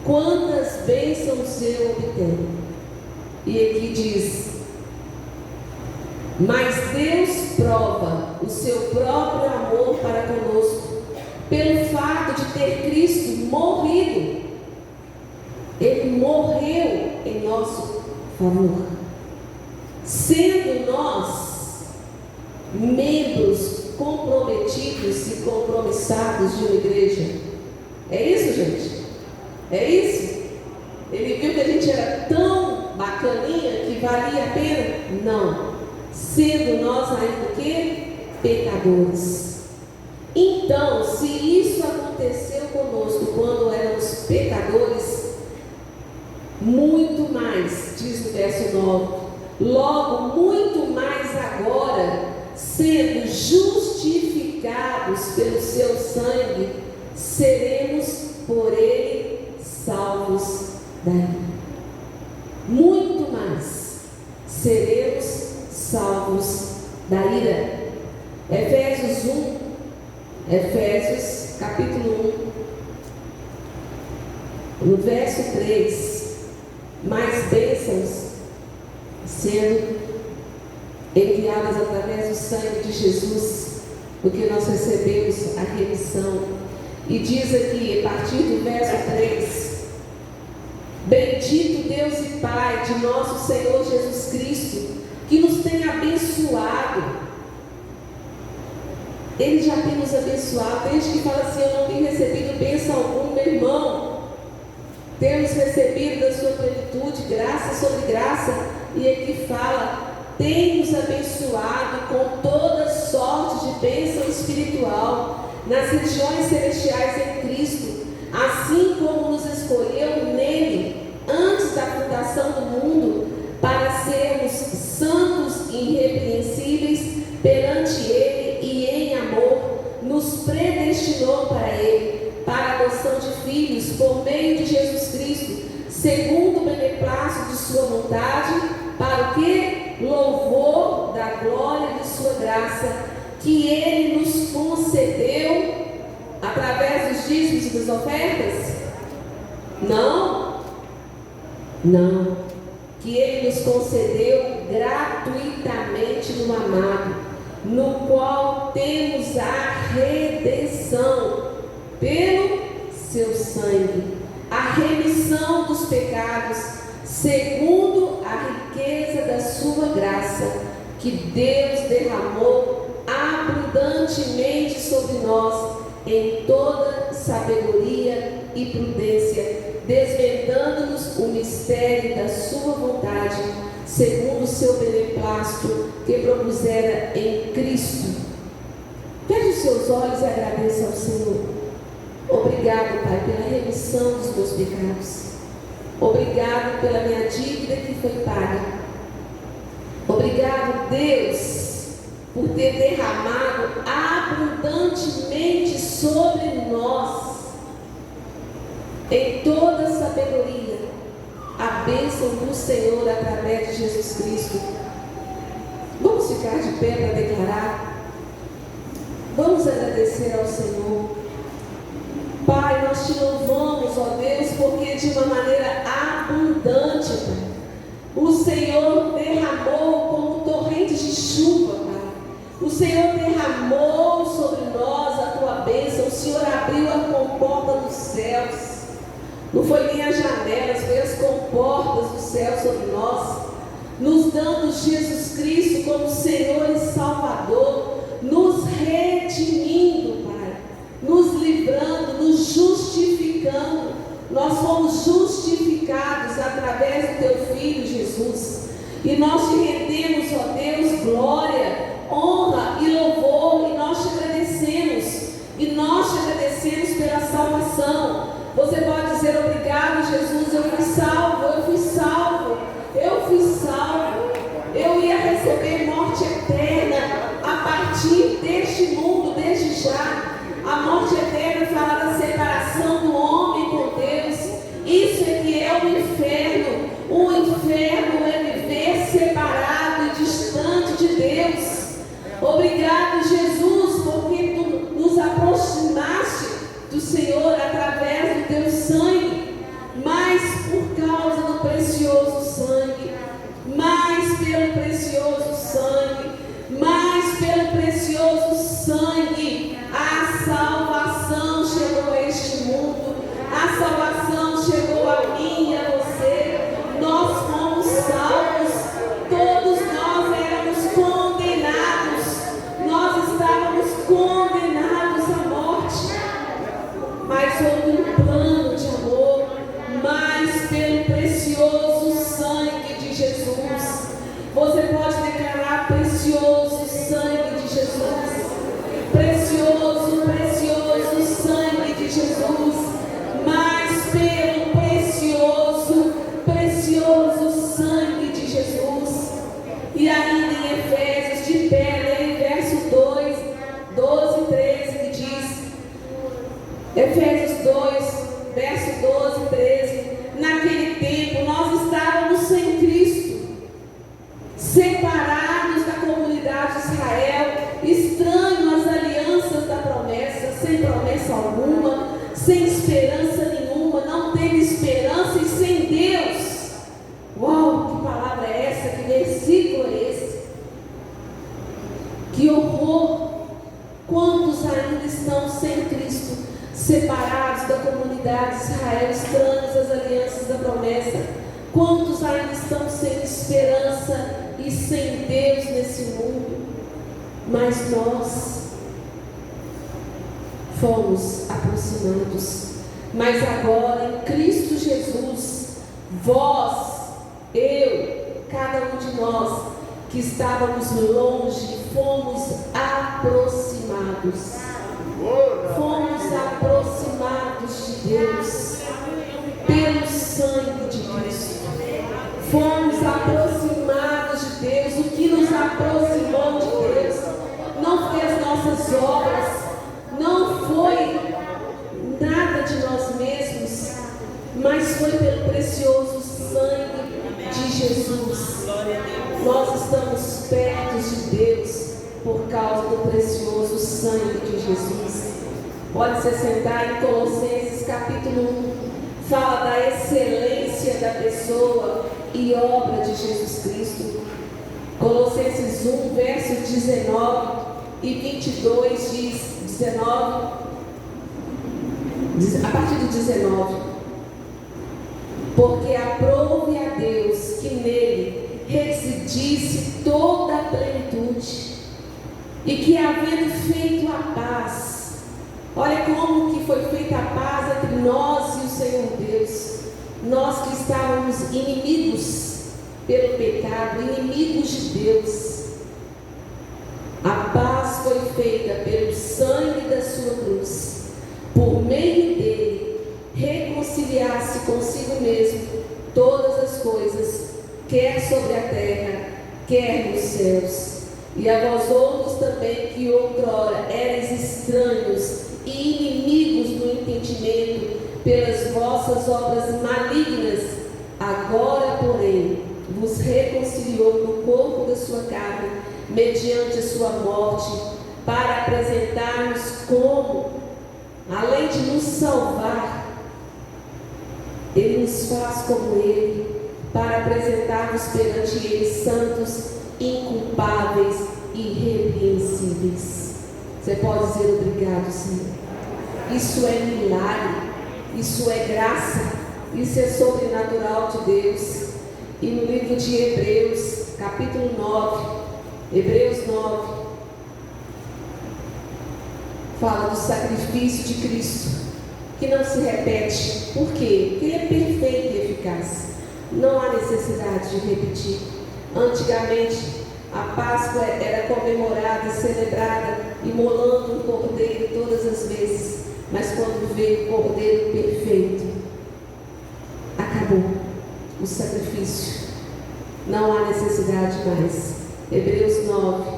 Quantas bênçãos eu obtenho? E aqui diz: mas Deus prova o seu próprio amor para conosco, pelo fato de ter Cristo morrido. Ele morreu em nosso favor, sendo nós membros comprometidos e compromissados de uma igreja. É isso, gente? É isso? Ele viu que a gente era tão bacaninha que valia a pena? Não. Sendo nós ainda o quê? Pecadores. Então, se isso aconteceu conosco quando éramos pecadores, muito mais, diz no verso 9, logo muito mais agora, sendo justificados pelo seu sangue, seremos por ele salvos da ira. Muito mais seremos salvos da ira. Efésios capítulo 1, no verso 3. Mais bênçãos enviadas através do sangue de Jesus, porque nós recebemos a remissão. E diz aqui, a partir do verso 3, bendito Deus e Pai de nosso Senhor Jesus Cristo, que nos tem abençoado. Ele já tem nos abençoado. Desde que fala assim, eu não tenho recebido bênção alguma, meu irmão. Temos recebido da sua plenitude, graça sobre graça. E aqui fala, tem nos abençoado com toda sorte de bênção espiritual nas regiões celestiais em Cristo, assim como nos escolheu nele antes da fundação do mundo, para sermos santos e irrepreensíveis perante ele, e em amor nos predestinou para ele, para a adoção de filhos por meio de Jesus Cristo, segundo o beneplácito de sua vontade, para o que? Louvor da glória de sua graça, que ele nos concedeu através dos dízimos e das ofertas? Não. Que ele nos concedeu gratuitamente no amado, no qual temos a redenção pelo seu sangue, a remissão dos pecados, segundo a riqueza da sua graça, que Deus derramou abundantemente sobre nós em toda sabedoria e prudência, desvendando-nos o mistério da sua vontade, segundo o seu beneplácito que propusera em Cristo. Feche os seus olhos e agradeça ao Senhor. Obrigado, Pai, pela remissão dos meus pecados. Obrigado pela minha dívida que foi paga. Obrigado, Deus, por ter derramado abundantemente sobre nós, em toda sabedoria, a bênção do Senhor através de Jesus Cristo. Vamos ficar de pé para declarar. Vamos agradecer ao Senhor. Pai, nós te louvamos, ó Deus, porque de uma maneira abundante, Pai, o Senhor derramou como torrentes de chuva, Pai. O Senhor derramou sobre nós a tua bênção. O Senhor abriu a comporta dos céus. Não foi nem as janelas, foi as comportas do céu sobre nós, nos dando Jesus Cristo como Senhor e Salvador, nos redimindo, Pai, nos livrando, nos justificando. Nós fomos justificados através do teu Filho Jesus, e nós te rendemos, ó Deus, glória, honra e louvor, e nós te agradecemos, pela salvação. Você pode dizer obrigado, Jesus, eu fui salvo, eu ia receber morte eterna a partir deste mundo, desde já. A morte eterna fala da separação do homem com Deus. Isso é que é o inferno. O inferno é viver separado e distante de Deus. Obrigado, Jesus, porque tu nos aproximaste do Senhor através do teu sangue, mas por causa do precioso sangue, mais pelo precioso sangue, a salvação chegou a este mundo, a salvação chegou a mim e a você. Nós fomos salvos, todos nós éramos condenados, nós estávamos condenados à morte, mas houve um plano de amor, mas pelo precioso sangue de Jesus. Você pode declarar: precioso sangue de Jesus, precioso sangue de Jesus, mas pelo precioso sangue de Jesus. E ainda em Efésios, de pé, em verso 2, 12 e 13, que diz, Efésios 2, verso 12 e 13: naquele tempo nós estávamos sem Cristo, separados da comunidade de Israel, estranhos às alianças da promessa, sem promessa alguma, sem esperança nenhuma, não tendo esperança e sem Deus. Uau, que palavra é essa? Que versículo é esse? separados da comunidade de Israel, estranhos às alianças da promessa? Quantos ainda estão sem esperança e sem Deus nesse mundo? Mas nós fomos aproximados. Mas agora em Cristo Jesus, vós, eu, cada um de nós que estávamos longe, fomos aproximados. Fomos aproximados de Deus pelo sangue de Cristo. Fomos aproximados de Deus. O que nos aproximou de Deus não foi as nossas obras, não foi nada de nós mesmos, mas foi pelo precioso sangue de Jesus. Nós estamos perto de Deus por causa do precioso sangue de Jesus. Pode se sentar em Colossenses capítulo 1. Fala da excelência da pessoa e obra de Jesus Cristo. Colossenses 1, versos 19 e 22 diz, 19, a partir do 19: porque aprouve a Deus que nele residisse toda a plenitude, e que havendo feito a paz, olha como que foi feita a paz entre nós e o Senhor Deus, nós que estávamos inimigos pelo pecado, inimigos de Deus, a paz foi feita pelo sangue da sua cruz, por meio dele reconciliar-se consigo mesmo todas as coisas, quer sobre a terra, quer nos céus. E a vós outros também, que outrora erais estranhos e inimigos do entendimento pelas vossas obras malignas, agora, porém, vos reconciliou no corpo da sua carne, mediante a sua morte, para apresentar-nos como, além de nos salvar, ele nos faz como ele, para apresentar-nos perante ele santos, inculpáveis e irrepreensíveis. Você pode dizer obrigado, Senhor. Isso é milagre, isso é graça, isso é sobrenatural de Deus. E no livro de Hebreus, capítulo 9, Hebreus 9, fala do sacrifício de Cristo, que não se repete. Por quê? Porque ele é perfeito e eficaz. Não há necessidade de repetir. Antigamente, a Páscoa era comemorada e celebrada imolando um cordeiro todas as vezes. Mas quando veio o cordeiro perfeito, acabou o sacrifício. Não há necessidade mais. Hebreus 9,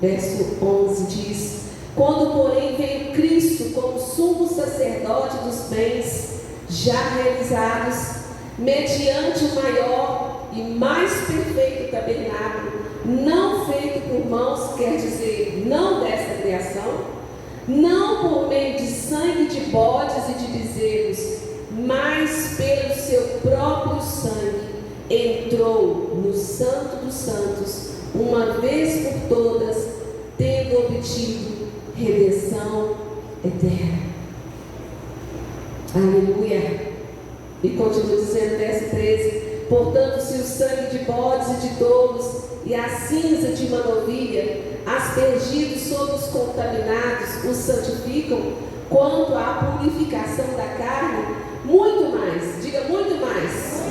verso 11 diz: quando, porém, veio Cristo como sumo sacerdote dos bens já realizados, mediante o maior e mais perfeito tabernáculo, não feito por mãos, quer dizer, não desta criação, não por meio de sangue de bodes e de bezerros, mas pelo seu próprio sangue, entrou no Santo dos Santos, uma vez por todas, tendo obtido redenção eterna. Aleluia. E continua dizendo, verso 13: portanto, se o sangue de bodes e de touros e a cinza de uma novilha, aspergidos sobre os contaminados, os santificam, quanto à purificação da carne, muito mais, diga muito mais,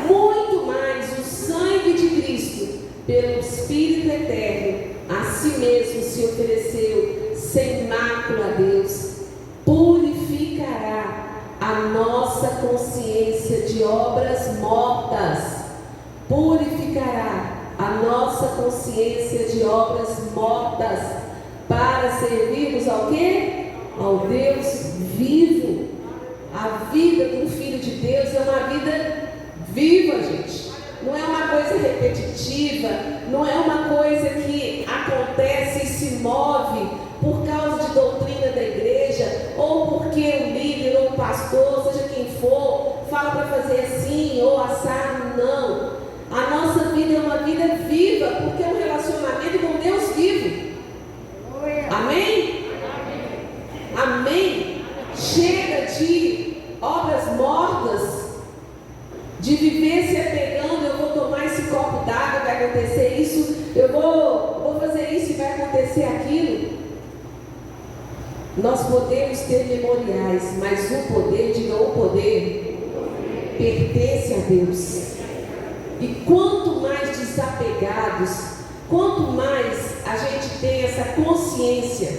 muito mais o sangue de Cristo, pelo Espírito eterno, a si mesmo se ofereceu sem mácula a Deus, purificará a nossa consciência de obras mortas, purificará a nossa consciência de obras mortas, para servirmos ao quê? Ao Deus vivo. A vida do Filho de Deus é uma vida viva, gente. Não é uma coisa repetitiva, não é uma coisa que acontece e se move por causa de doutrina da igreja, ou porque o líder ou o pastor, seja quem for, fala para fazer assim ou assado. Não. A nossa vida é uma vida viva, porque é um relacionamento com Deus vivo. Amém? Amém? Chega de obras mortas, de viver se apegando, eu vou tomar esse copo d'água, vai acontecer isso, eu vou fazer isso e vai acontecer aquilo. Nós podemos ter memoriais, mas o poder, diga o poder, pertence a Deus. E quanto mais desapegados, quanto mais a gente tem essa consciência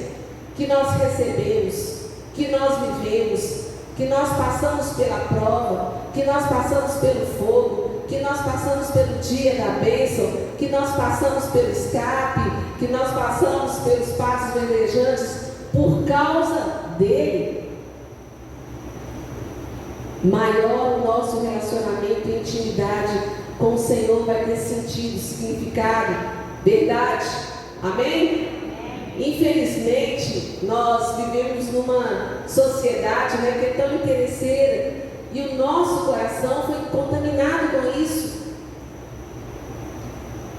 que nós recebemos, que nós vivemos, que nós passamos pela prova, que nós passamos pelo fogo, que nós passamos pelo dia da bênção, que nós passamos pelo escape, que nós passamos pelos passos verdejantes, por causa dele, maior o nosso relacionamento e intimidade com o Senhor vai ter sentido, significado, verdade, amém? Infelizmente, nós vivemos numa sociedade, que é tão interesseira, e o nosso coração foi contaminado com isso.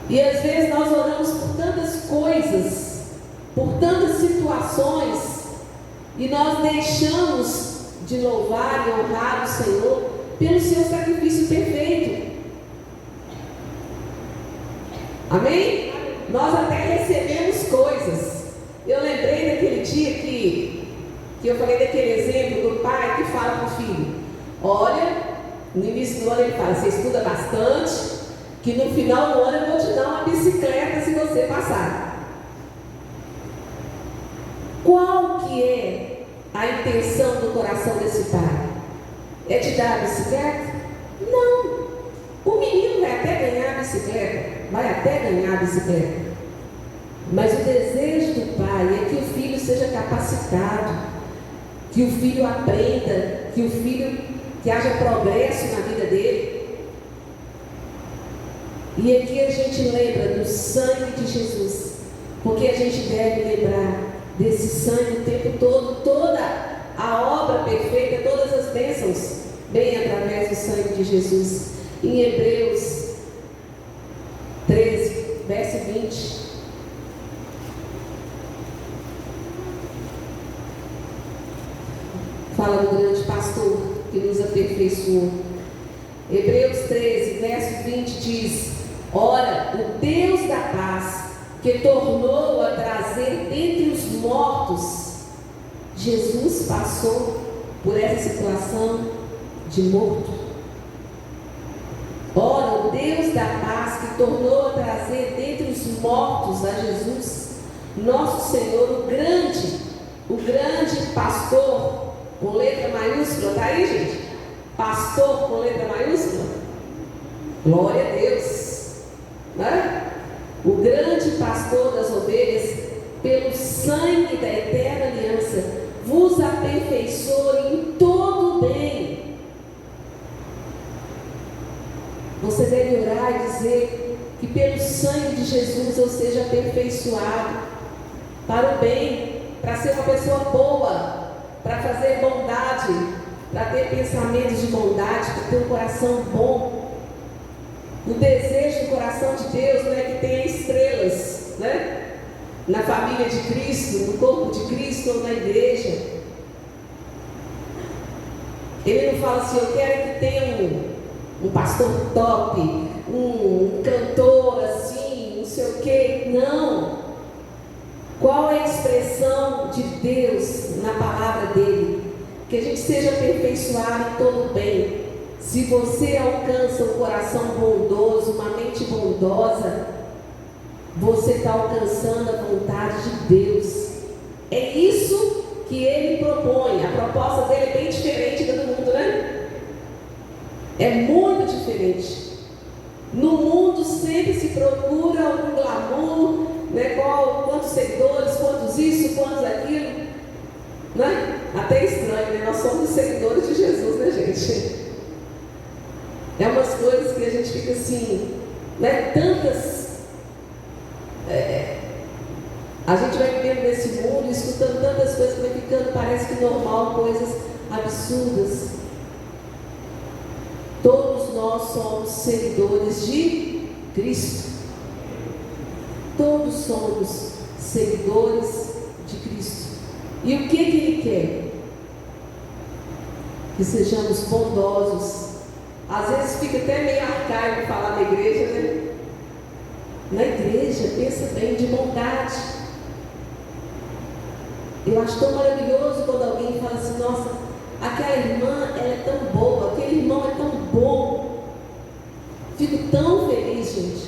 E às vezes nós oramos por tantas coisas, por tantas situações, e nós deixamos de louvar e honrar o Senhor pelo seu sacrifício perfeito. Amém? Nós até recebemos coisas. Eu lembrei daquele dia que eu falei daquele exemplo do pai que fala para o filho: olha, no início do ano ele fala, você estuda bastante, que no final do ano eu vou te dar uma bicicleta se você passar. Qual que é a intenção do coração desse pai? É te dar a bicicleta? Não. O menino vai até ganhar a bicicleta, mas o desejo do pai é que o filho seja capacitado, que o filho aprenda, que haja progresso na vida dele. E aqui a gente lembra do sangue de Jesus, porque a gente deve lembrar desse sangue o tempo todo, toda a obra perfeita, todas as bênçãos, bem através do sangue de Jesus. Em Hebreus 13, verso 20, fala do grande pastor que nos aperfeiçoou. Hebreus 13, verso 20 diz: ora, o Deus da paz, que tornou a trazer dentre os mortos, Jesus passou por essa situação de morto. Ora, o Deus da paz, que tornou a trazer dentre os mortos a Jesus, nosso Senhor, o grande pastor, com letra maiúscula, está aí, gente? Pastor com letra maiúscula? Glória a Deus, né? O grande pastor das ovelhas, pelo sangue da eterna aliança, vos aperfeiçoe em todo o bem. Você deve orar e dizer que pelo sangue de Jesus eu seja aperfeiçoado para o bem, para ser uma pessoa boa, para fazer bondade, para ter pensamentos de bondade, para ter um coração bom. O desejo do coração de Deus não é que tenha estrelas, na família de Cristo, no corpo de Cristo ou na igreja. Ele não fala assim: eu quero que tenha um pastor top, um cantor assim, não sei o quê. Não. Qual é a expressão de Deus na palavra dele? Que a gente seja aperfeiçoado em todo o bem. Se você alcança um coração bondoso, uma mente bondosa, você está alcançando a vontade de Deus. É isso que ele propõe. A proposta dele é bem diferente da do mundo, né? É muito diferente. No mundo sempre se procura algum glamour, quantos seguidores, quantos isso, quantos aquilo, Até estranho, nós somos seguidores de Jesus, gente? É umas coisas que a gente fica assim, tantas. A gente vai vivendo nesse mundo, escutando tantas coisas que vai ficando, parece que normal, coisas absurdas. Todos nós somos seguidores de Cristo. Todos somos seguidores de Cristo. E o que Ele quer? que sejamos bondosos. Às vezes fica até meio arcaico falar na igreja, né? Na igreja, pensa bem, de bondade. Eu acho tão maravilhoso quando alguém fala assim: nossa, aquela irmã, ela é tão boa, aquele irmão é tão bom. Fico tão feliz, gente.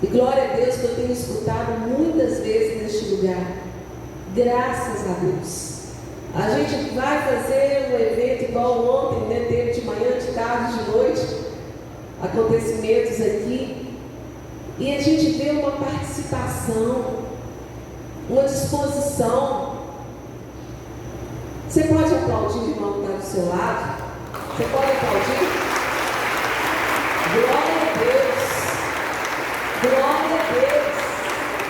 E glória a Deus que eu tenho escutado muitas vezes neste lugar. Graças a Deus. A gente vai fazer um evento igual ontem, né? Teve de manhã, de tarde, de noite, acontecimentos aqui. E a gente vê uma participação, uma disposição. Você pode aplaudir o irmão que está do seu lado? Você pode aplaudir? Glória a Deus! Glória a Deus!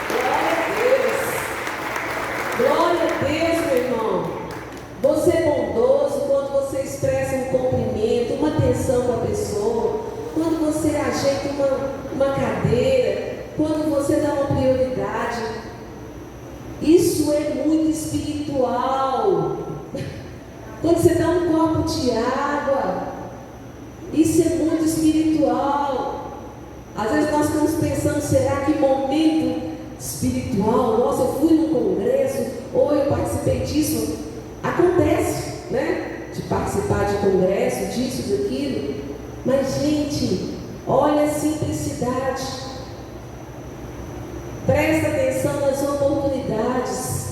Glória a Deus! Glória a Deus, meu irmão! Você é bondoso quando você expressa um cumprimento, uma atenção para a pessoa, quando você ajeita uma cadeira, quando você dá uma prioridade. Isso é muito espiritual. Quando você dá um copo de água, isso é muito espiritual. Às vezes nós estamos pensando: será que momento espiritual? Nossa, eu fui num congresso, ou eu participei disso. Acontece, né? De participar de congresso, disso, daquilo. Mas, gente, olha a simplicidade. Presta atenção nas oportunidades.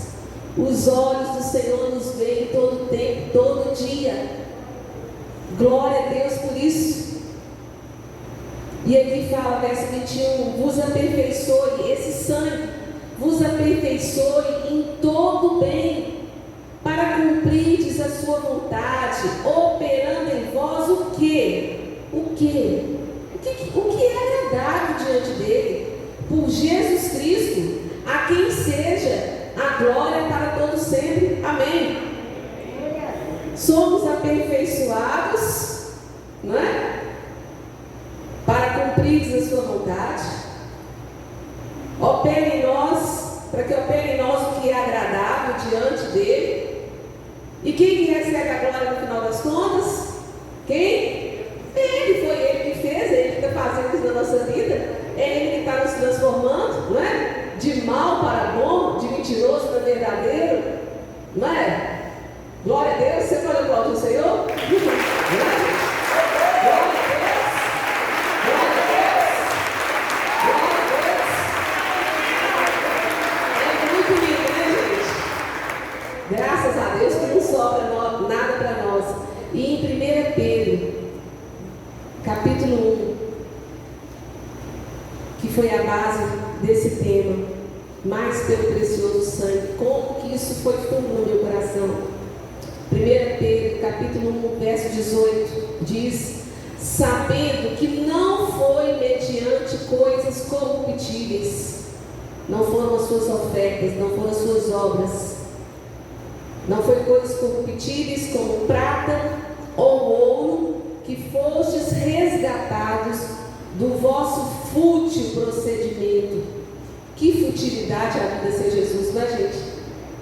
Os olhos do Senhor nos veem todo tempo, todo dia. Glória a Deus por isso. E aqui fala, verso 21, vos aperfeiçoe, esse sangue vos aperfeiçoe em todo bem, para cumprirdes a sua vontade, operando em vós o quê? O que é agradável diante dele, por Jesus Cristo, a quem seja a glória para todos sempre. Amém. Somos aperfeiçoados, não é? Para cumprir a sua vontade. Opere em nós, para que opere em nós o que é agradável diante dele. E quem recebe a glória no final das contas? Quem? Ele, foi ele que fez, ele que está fazendo isso na nossa vida, é ele que está nos transformando, não é? De mal para bom, de mentiroso para verdadeiro, não é? Glória a Deus. Você pode aplaudir o Senhor? Glória a Deus. Glória a Deus. É muito lindo, né, gente? Graças a Deus que não sobra nada para nós. E em 1 Pedro, capítulo 1, que foi a base desse tema, mais pelo precioso sangue, como que isso foi fundo no meu coração. 1 Pedro, capítulo 1, verso 18, diz: sabendo que não foi mediante coisas corruptíveis, não foram as suas ofertas, não foram as suas obras, não foi coisas corruptíveis como prata ou ouro, que fostes resgatados do vosso fútil procedimento. Que futilidade a vida sem Jesus, não é, gente?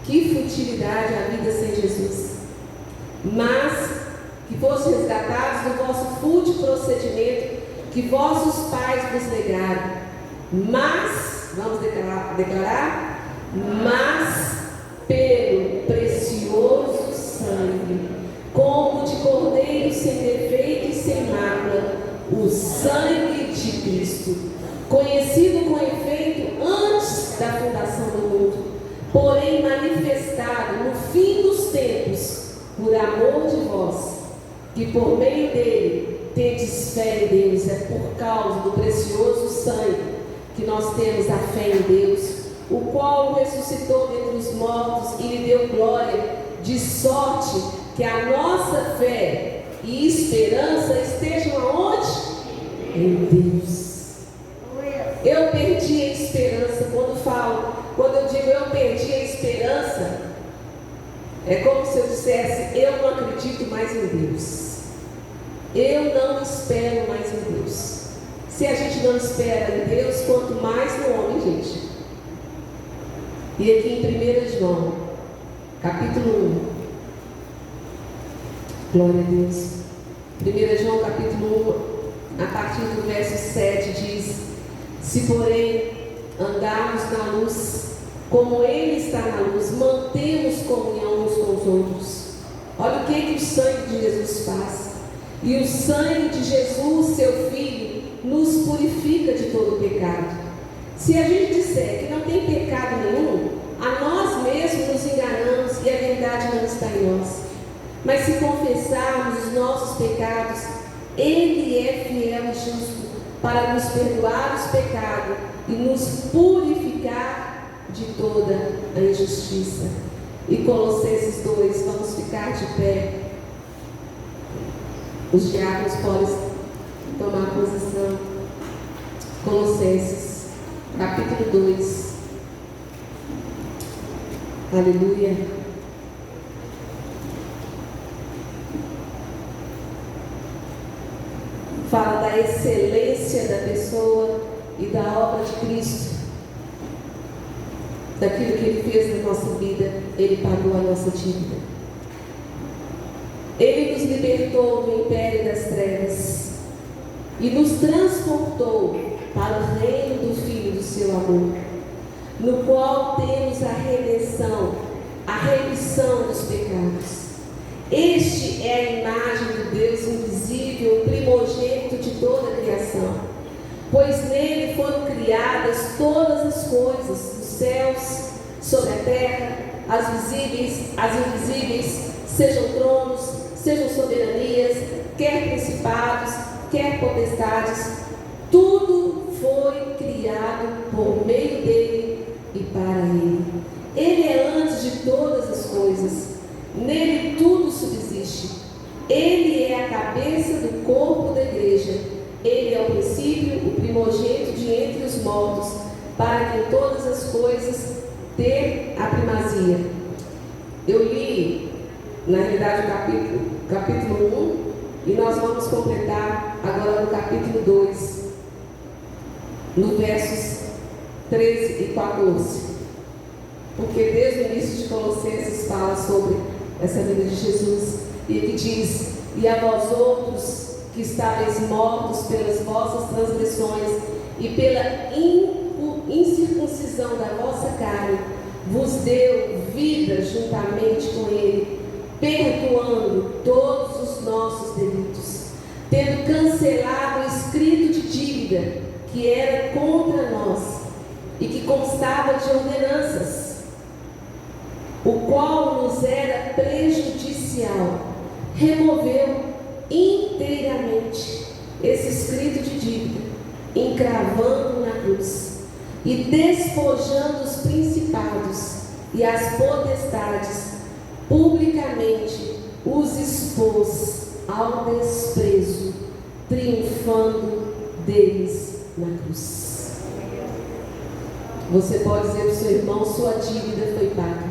Que futilidade a vida sem Jesus. Mas que fostes resgatados do vosso fútil procedimento que vossos pais vos negaram. Mas, vamos declarar, mas pelo precioso sangue, como de cordeiro sem defeito e sem mácula, o sangue de Cristo, conhecido com efeito antes da fundação do mundo, porém manifestado no fim dos tempos, por amor de vós, que por meio dele tendes fé em Deus. É por causa do precioso sangue que nós temos a fé em Deus, o qual ressuscitou dentre os mortos e lhe deu glória, de sorte que a nossa fé e esperança estejam aonde? Em Deus. Eu perdi a esperança. Quando eu digo eu perdi a esperança, é como se eu dissesse: eu não acredito mais em Deus, eu não espero mais em Deus. Se a gente não espera em Deus, quanto mais no homem, gente. E aqui em 1 João, capítulo 1, Glória a Deus. 1 João capítulo 1, a partir do verso 7 diz: se porém andarmos na luz, como Ele está na luz, mantemos comunhão uns com os outros. Olha o que o sangue de Jesus faz. E o sangue de Jesus, seu Filho, nos purifica de todo pecado. Se a gente disser que não tem pecado nenhum, a nós mesmos nos enganamos e a verdade não está em nós. Mas se confessarmos os nossos pecados, Ele é fiel e justo para nos perdoar os pecados e nos purificar de toda a injustiça. E Colossenses 2, vamos ficar de pé. Os diáconos podem tomar posição. Colossenses, capítulo 2. Aleluia. Fala da excelência da pessoa e da obra de Cristo. Daquilo que Ele fez na nossa vida, Ele pagou a nossa dívida. Ele nos libertou do império das trevas e nos transportou para o reino do Filho do seu amor, no qual temos a redenção, a remissão dos pecados. Este é a imagem do Deus invisível, primogênito de toda a criação, pois nele foram criadas todas as coisas, nos céus, sobre a terra, as visíveis, as invisíveis, sejam tronos, sejam soberanias, quer principados, quer potestades, tudo foi criado por meio dele e para ele. Ele é antes de todas as coisas, nele tudo subsiste. Ele é a cabeça do corpo da igreja. Ele é o princípio, o primogênito de entre os mortos, para que em todas as coisas dê a primazia. Eu li, na realidade, o capítulo 1, e nós vamos completar agora no capítulo 2, no versos 13 e 14. Porque desde o início de Colossenses fala sobre essa vida de Jesus, e ele diz: e a vós outros que estáveis mortos pelas vossas transgressões e pela incircuncisão da vossa carne, vos deu vida juntamente com ele, perdoando todos os nossos delitos, tendo cancelado o escrito de dívida que era contra nós e que constava de ordenanças, o qual nos era prejudicial, removeu inteiramente esse escrito de dívida, encravando na cruz e despojando os principados e as potestades, publicamente os expôs ao desprezo, triunfando deles na cruz. Você pode dizer para o seu irmão: sua dívida foi paga.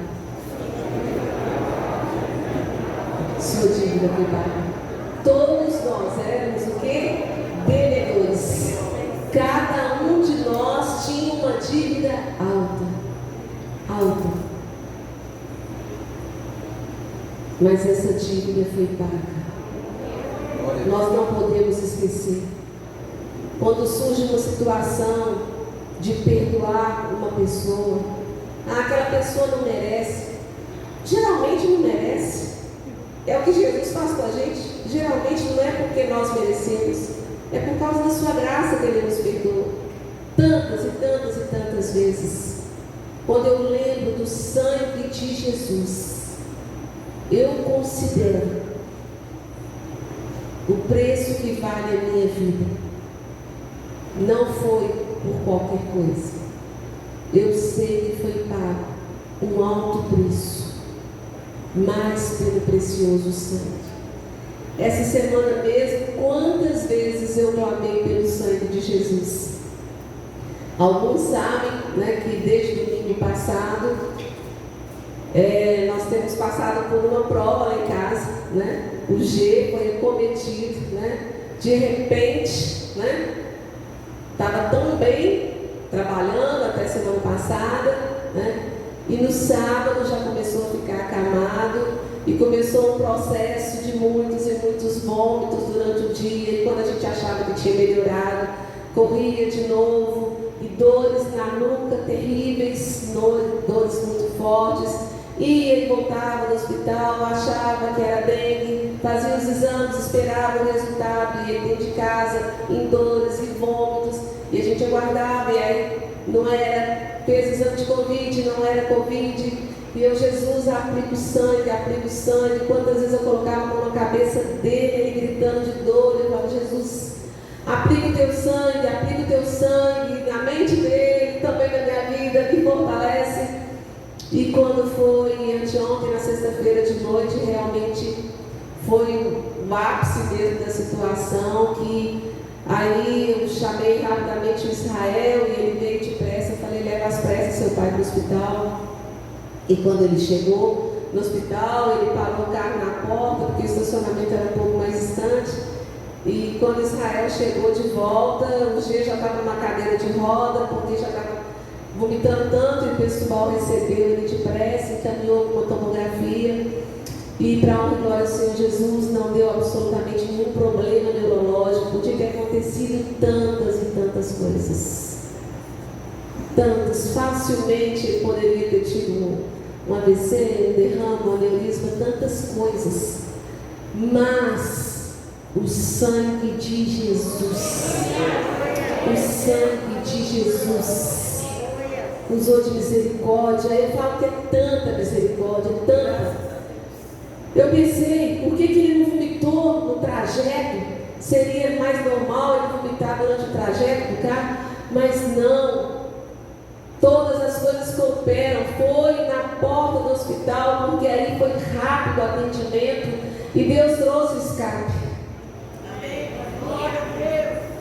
Sua dívida foi paga. Todos nós éramos o quê? Devedores. Cada um de nós tinha uma dívida alta. Mas essa dívida foi paga. Nós não podemos esquecer. Quando surge uma situação de perdoar uma pessoa, aquela pessoa não merece. Geralmente não merece. É o que Jesus faz com a gente. Geralmente não é porque nós merecemos, é por causa da sua graça que Ele nos perdoa. Tantas e tantas e tantas vezes, quando eu lembro do sangue de Jesus, eu considero o preço que vale a minha vida. Não foi por qualquer coisa. Eu sei que foi pago um alto preço, mas pelo precioso sangue. Essa semana mesmo, quantas vezes eu clamei pelo sangue de Jesus? Alguns sabem, né, que desde o domingo passado nós temos passado por uma prova lá em casa, né? O G foi acometido, né? De repente, né? Estava tão bem trabalhando até semana passada, né? E no sábado já começou a ficar acamado E começou um processo de muitos e muitos vômitos durante o dia. E quando a gente achava que tinha melhorado, corria de novo. E dores na nuca terríveis, dores muito fortes. E ele voltava do hospital, achava que era dengue, fazia os exames, esperava o resultado. E ele dentro de casa, em dores e vômitos. E a gente aguardava, e aí não era, fez exame de Covid, não era Covid. E eu, Jesus, aplica o sangue, aplica o sangue. Quantas vezes eu colocava a mão na cabeça dele, ele gritando de dor. Eu falava, Jesus, aplica o teu sangue na mente dele, também na minha vida, me fortalece. E quando foi anteontem, na sexta-feira de noite, realmente foi o ápice mesmo da situação, que aí eu chamei rapidamente o Israel e ele veio depressa. Eu falei, leva às pressas seu pai para o hospital. E quando ele chegou no hospital, ele parou o carro na porta, porque o estacionamento era um pouco mais distante. E quando Israel chegou de volta, o G já estava numa cadeira de roda, porque já estava vomitando tanto, e o pessoal recebeu ele depressa, encaminhou com uma tomografia. E para a honra e glória do Senhor Jesus, não deu absolutamente nenhum problema neurológico. Podia ter acontecido tantas e tantas coisas. Tantas, facilmente ele poderia ter tido um AVC, um derrame, um aneurisma, tantas coisas. Mas o sangue de Jesus, o sangue de Jesus usou de misericórdia. Eu falo que é tanta misericórdia, tanta. Eu pensei, por que ele não vomitou no trajeto? Seria mais normal ele vomitar durante o trajeto do carro? Mas não. Todas as coisas cooperam. Foi na porta do hospital, porque aí foi rápido o atendimento e Deus trouxe o escape.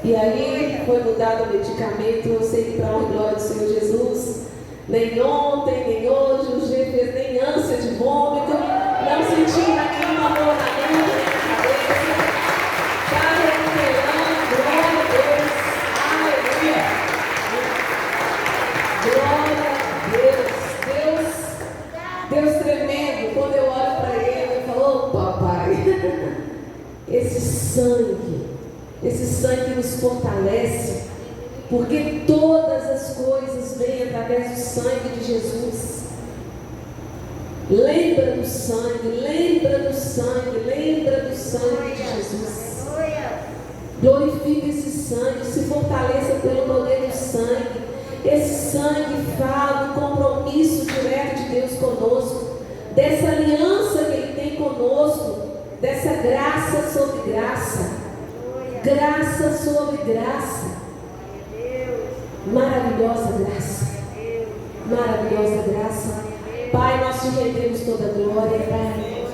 E aí foi mudado o medicamento. Eu sei que para a honra e glória do Senhor Jesus, nem ontem, nem hoje, o G fez nem ânsia de vômito, não sentiu nenhuma dor na nuca, nem na cabeça. Está recuperando, glória a Deus, aleluia. Glória a Deus, Deus tremendo. Quando eu olho para ele, eu falo, oh papai, esse sangue nos fortalece, porque todas as coisas vêm através do sangue de Jesus. Lembra do sangue, lembra do sangue, lembra do sangue de Jesus. Glorifica esse sangue, se fortaleça pelo poder do sangue. Esse sangue fala do compromisso direto de Deus conosco, dessa aliança que Ele tem conosco, dessa graça sobre graça, graça sobre graça, maravilhosa graça, maravilhosa graça. Pai, nós te rendemos toda a glória, Pai.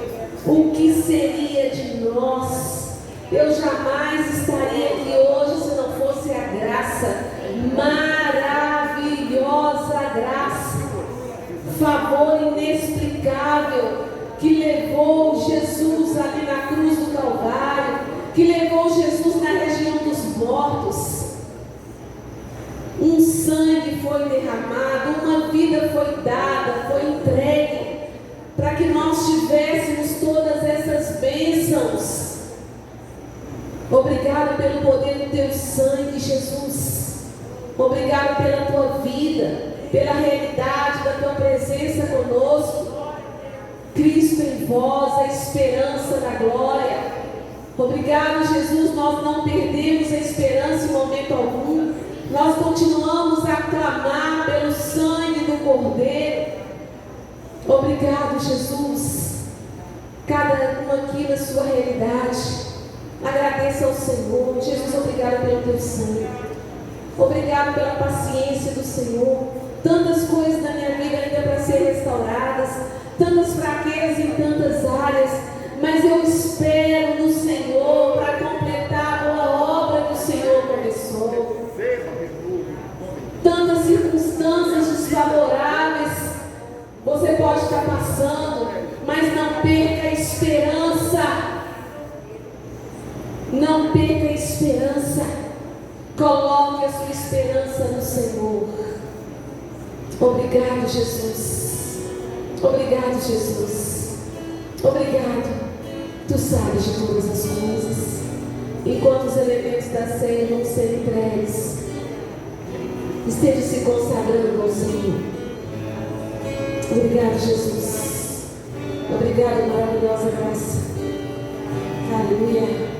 O que seria de nós? Eu jamais estaria aqui hoje se não fosse a graça, maravilhosa graça, favor inexplicável, que levou Jesus ali na cruz do Calvário, que levou Jesus na região dos mortos. Um sangue foi derramado, uma vida foi dada, foi entregue, para que nós tivéssemos todas essas bênçãos. Obrigado pelo poder do teu sangue, Jesus. Obrigado pela tua vida, pela realidade da tua presença conosco. Cristo em vós, a esperança da glória. Obrigado, Jesus, nós não perdemos a esperança em momento algum. Nós continuamos a clamar pelo sangue do Cordeiro. Obrigado, Jesus. Cada um aqui na sua realidade. Agradeça ao Senhor. Jesus, obrigado pelo teu sangue. Obrigado pela paciência do Senhor. Tantas coisas na minha vida ainda para ser restauradas, tantas fraquezas em tantas áreas, mas eu espero no Senhor para completar a boa obra que o Senhor começou. Tantas circunstâncias desfavoráveis você pode estar passando, mas não perca a esperança. Não perca a esperança. Coloque a sua esperança no Senhor. Obrigado, Jesus. Obrigado, Jesus. Obrigado. Tu sabes de todas as coisas. Enquanto os elementos da ceia vão ser entregues, esteja se consagrando ao Senhor. Obrigado, Jesus. Obrigado, maravilhosa graça. Aleluia.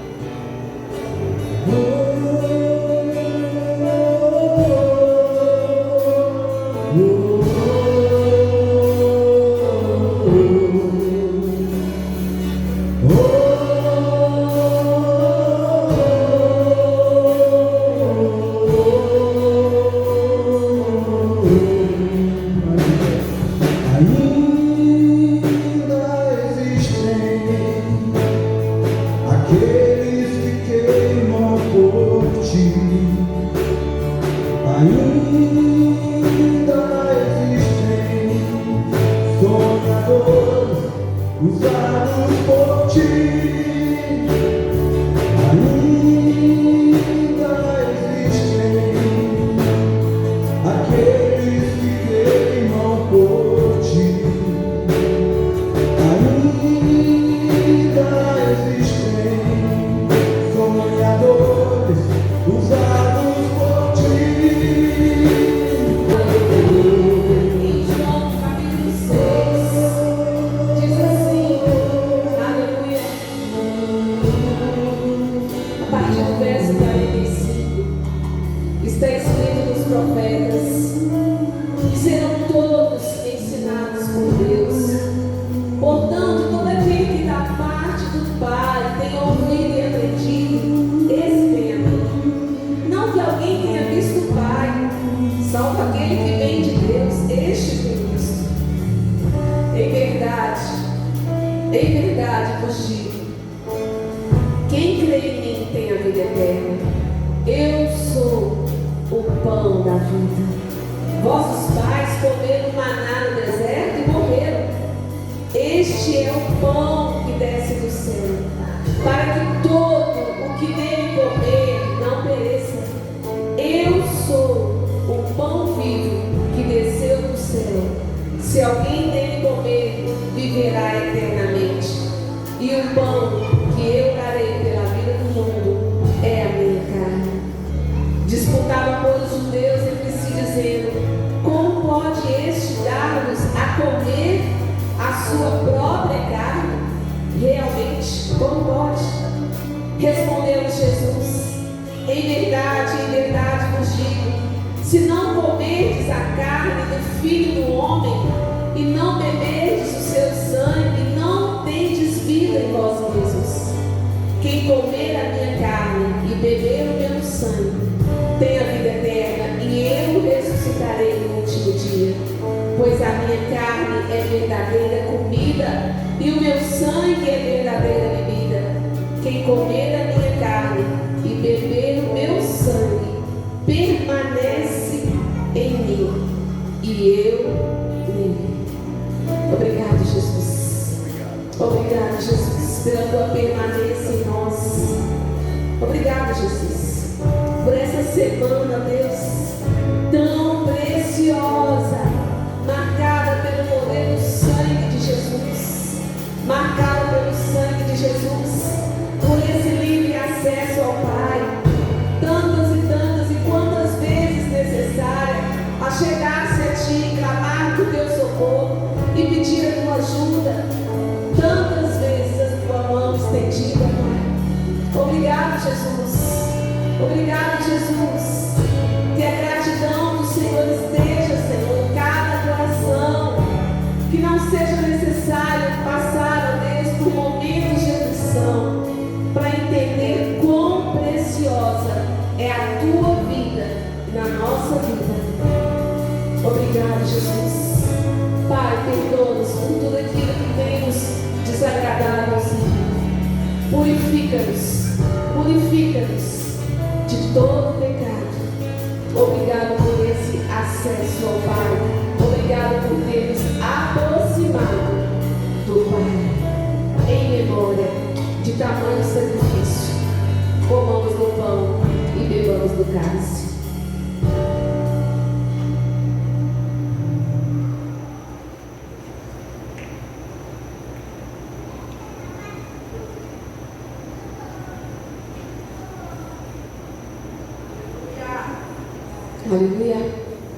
Aleluia.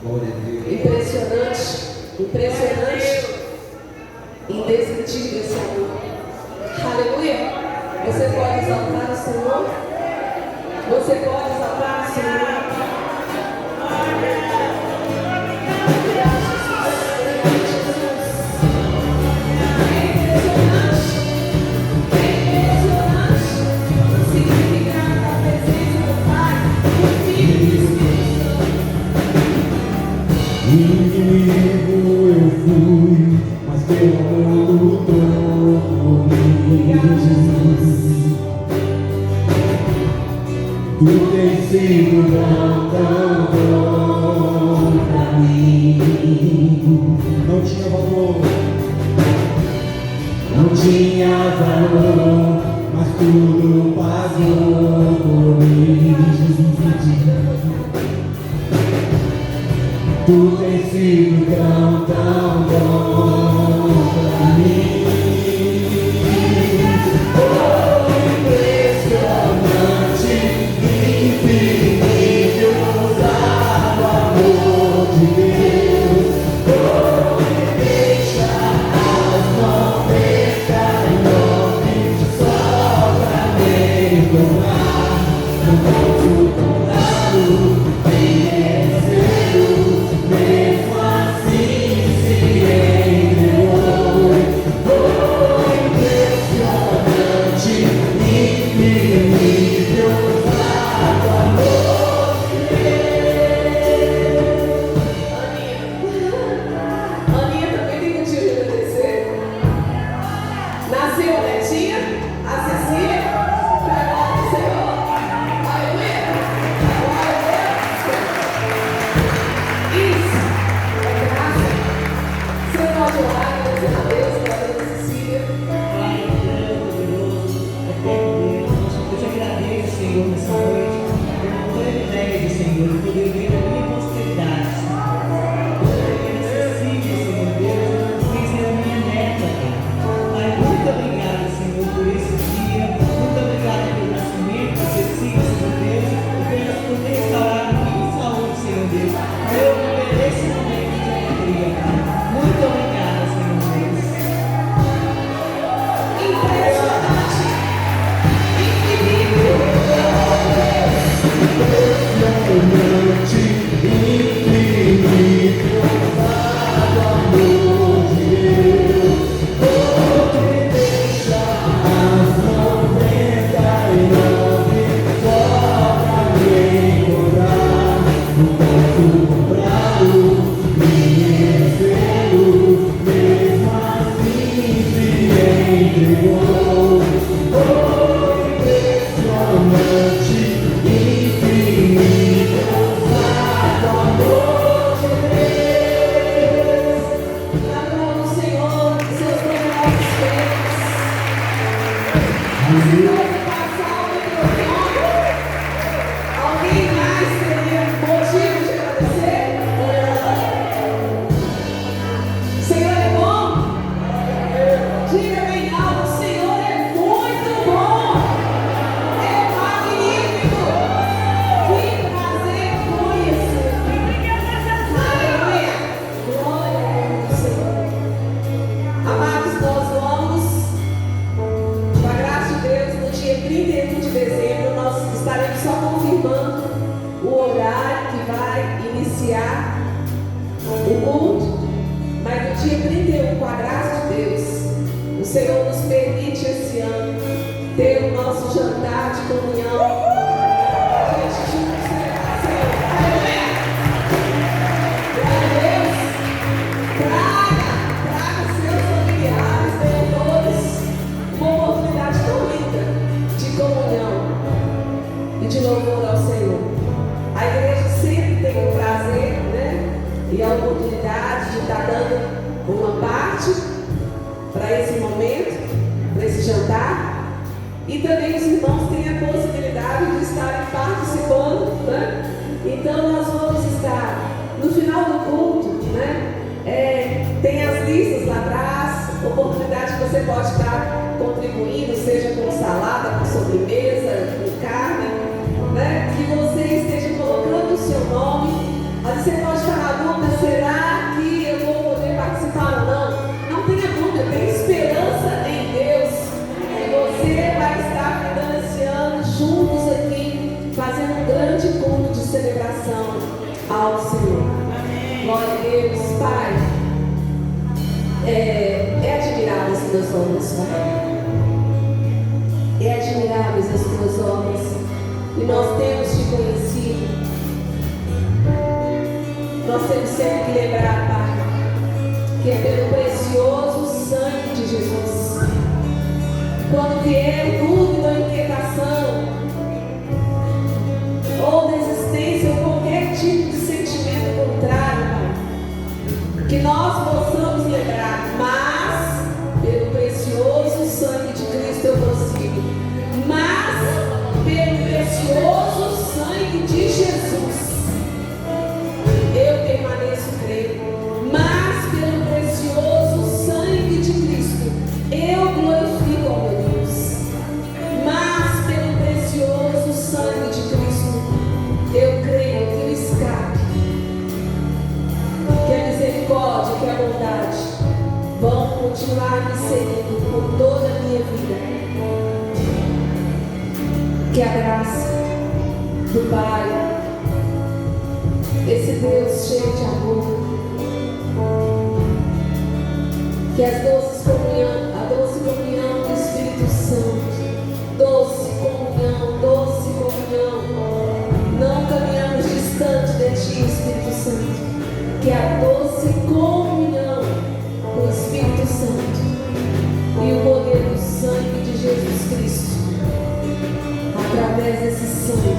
Glória a Deus. Impressionante, impressionante, indescritível esse amor. Aleluia. Você pode exaltar o Senhor? Você pode exaltar o Senhor? Inimigo eu fui, mas teu amor lutou por mim. Tu tens sido tão bom pra mim. Não tinha valor, não tinha valor, mas tudo pagou por mim. Tu tens sido tão bom pra mim. Oh, impressionante, infinito, usado amor de Deus. Oh, me deixa as 99 só pra me encontrar. Não posso comprá-lo, mesmo assim se entregou. Oh, impressionante, infinito, usado amor de Deus. Aninha também tem motivo de agradecer. Nasceu a Netinha, a Cecília, para a glória do Senhor. Aleluia. Glória a Deus. Isso é graça. Você pode orar, agradecer a Deus, glória da Cecília. Pai, grande, poderoso, eterno Deus, eu te agradeço, Senhor, nessa noite, pelo privilégio, Senhor, de poder ver a minha posteridade, Senhor. Pela Cecília, Senhor Deus, por ser a minha neta, Pai. Muito obrigado, Senhor, por esse dia. Muito obrigado pelo nascimento de Cecília, Senhor Deus, e por ter restaurado minha saúde, Senhor Deus. Eu mereço esse momento de alegria, Pai. Muito obrigada, Senhor Deus. Impressionante, infinito. Impressionante, infinito, usado amor de Deus. Oh, me deixa as 99 só pra me encontrar. Não posso comprá-lo, nem recebê-lo, mesmo assim se entregou. Oh, impressionante, infinito, usado amor de Deus. Na mão do Senhor, seus poderosos feitos. Se fosse passar o microfone, alguém mais teria motivo de agradecer? O Senhor é bom? Diga bem alto, o Senhor é muito bom. É magnífico. Que prazer conhecer. Aleluia. Glória ao Senhor. Amados, nós vamos, com a graça de Deus, no dia 31 de dezembro, nós estaremos só confirmando o horário que vai iniciar o culto. Mas no dia 31, com a graça de Deus, o Senhor nos permite esse ano ter o nosso jantar de comunhão. A gente juntos celebrar o Senhor. Aleluia! Glória a Deus! Traga seus familiares, devedores, uma oportunidade tão linda de comunhão e de louvor ao Senhor. A igreja sempre tem o prazer, né? E a oportunidade de estar dando uma parte para esse momento, para esse jantar. E também os irmãos têm a possibilidade de estarem participando, né? Então nós vamos estar no final do culto, né? Tem as listas lá atrás, oportunidade que você pode estar contribuindo, seja com salada, com sobremesa, com carne, né? Que você esteja colocando o seu nome ao Senhor. Glória a Deus, Pai. É admirável as tuas obras, Pai. É admirável as tuas obras. E nós temos te conhecido. Nós temos sempre que lembrar, Pai, que é pelo precioso sangue de Jesus. Quando vier dúvida ou inquietação, ou desistência, ou qualquer tipo de sentimento contrário, Pai, que nós possamos lembrar, mas pelo precioso sangue de Cristo eu prossigo, mas pelo precioso sangue de Jesus eu permaneço crendo, mas pelo precioso sangue de Cristo eu glorifico ao meu Deus, mas pelo precioso sangue de Cristo eu creio que o escape, que a misericórdia, que a bondade vão continuar me seguindo por toda a minha vida. Que a graça do Pai, esse Deus cheio de amor, que a doce comunhão do Espírito Santo, doce comunhão, não caminhamos distante de Ti, Espírito Santo, que a doce comunhão do Espírito Santo e o poder do sangue de Jesus Cristo, através desse sangue,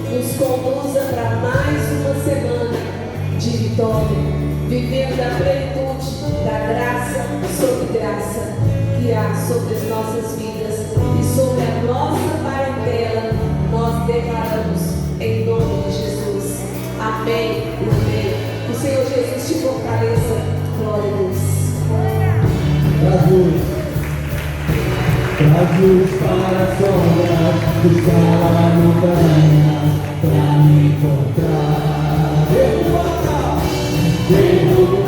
nos conduza para mais uma semana de vitória, vivendo a plenitude da graça sobre graça que há sobre as nossas vidas e sobre a nossa parentela. Nós declaramos em nome de Jesus. Amém e amém. O Senhor Jesus te fortaleça. Glória a Deus. Traz luz para a sombra, buscar a montanha, pra me encontrar. Devo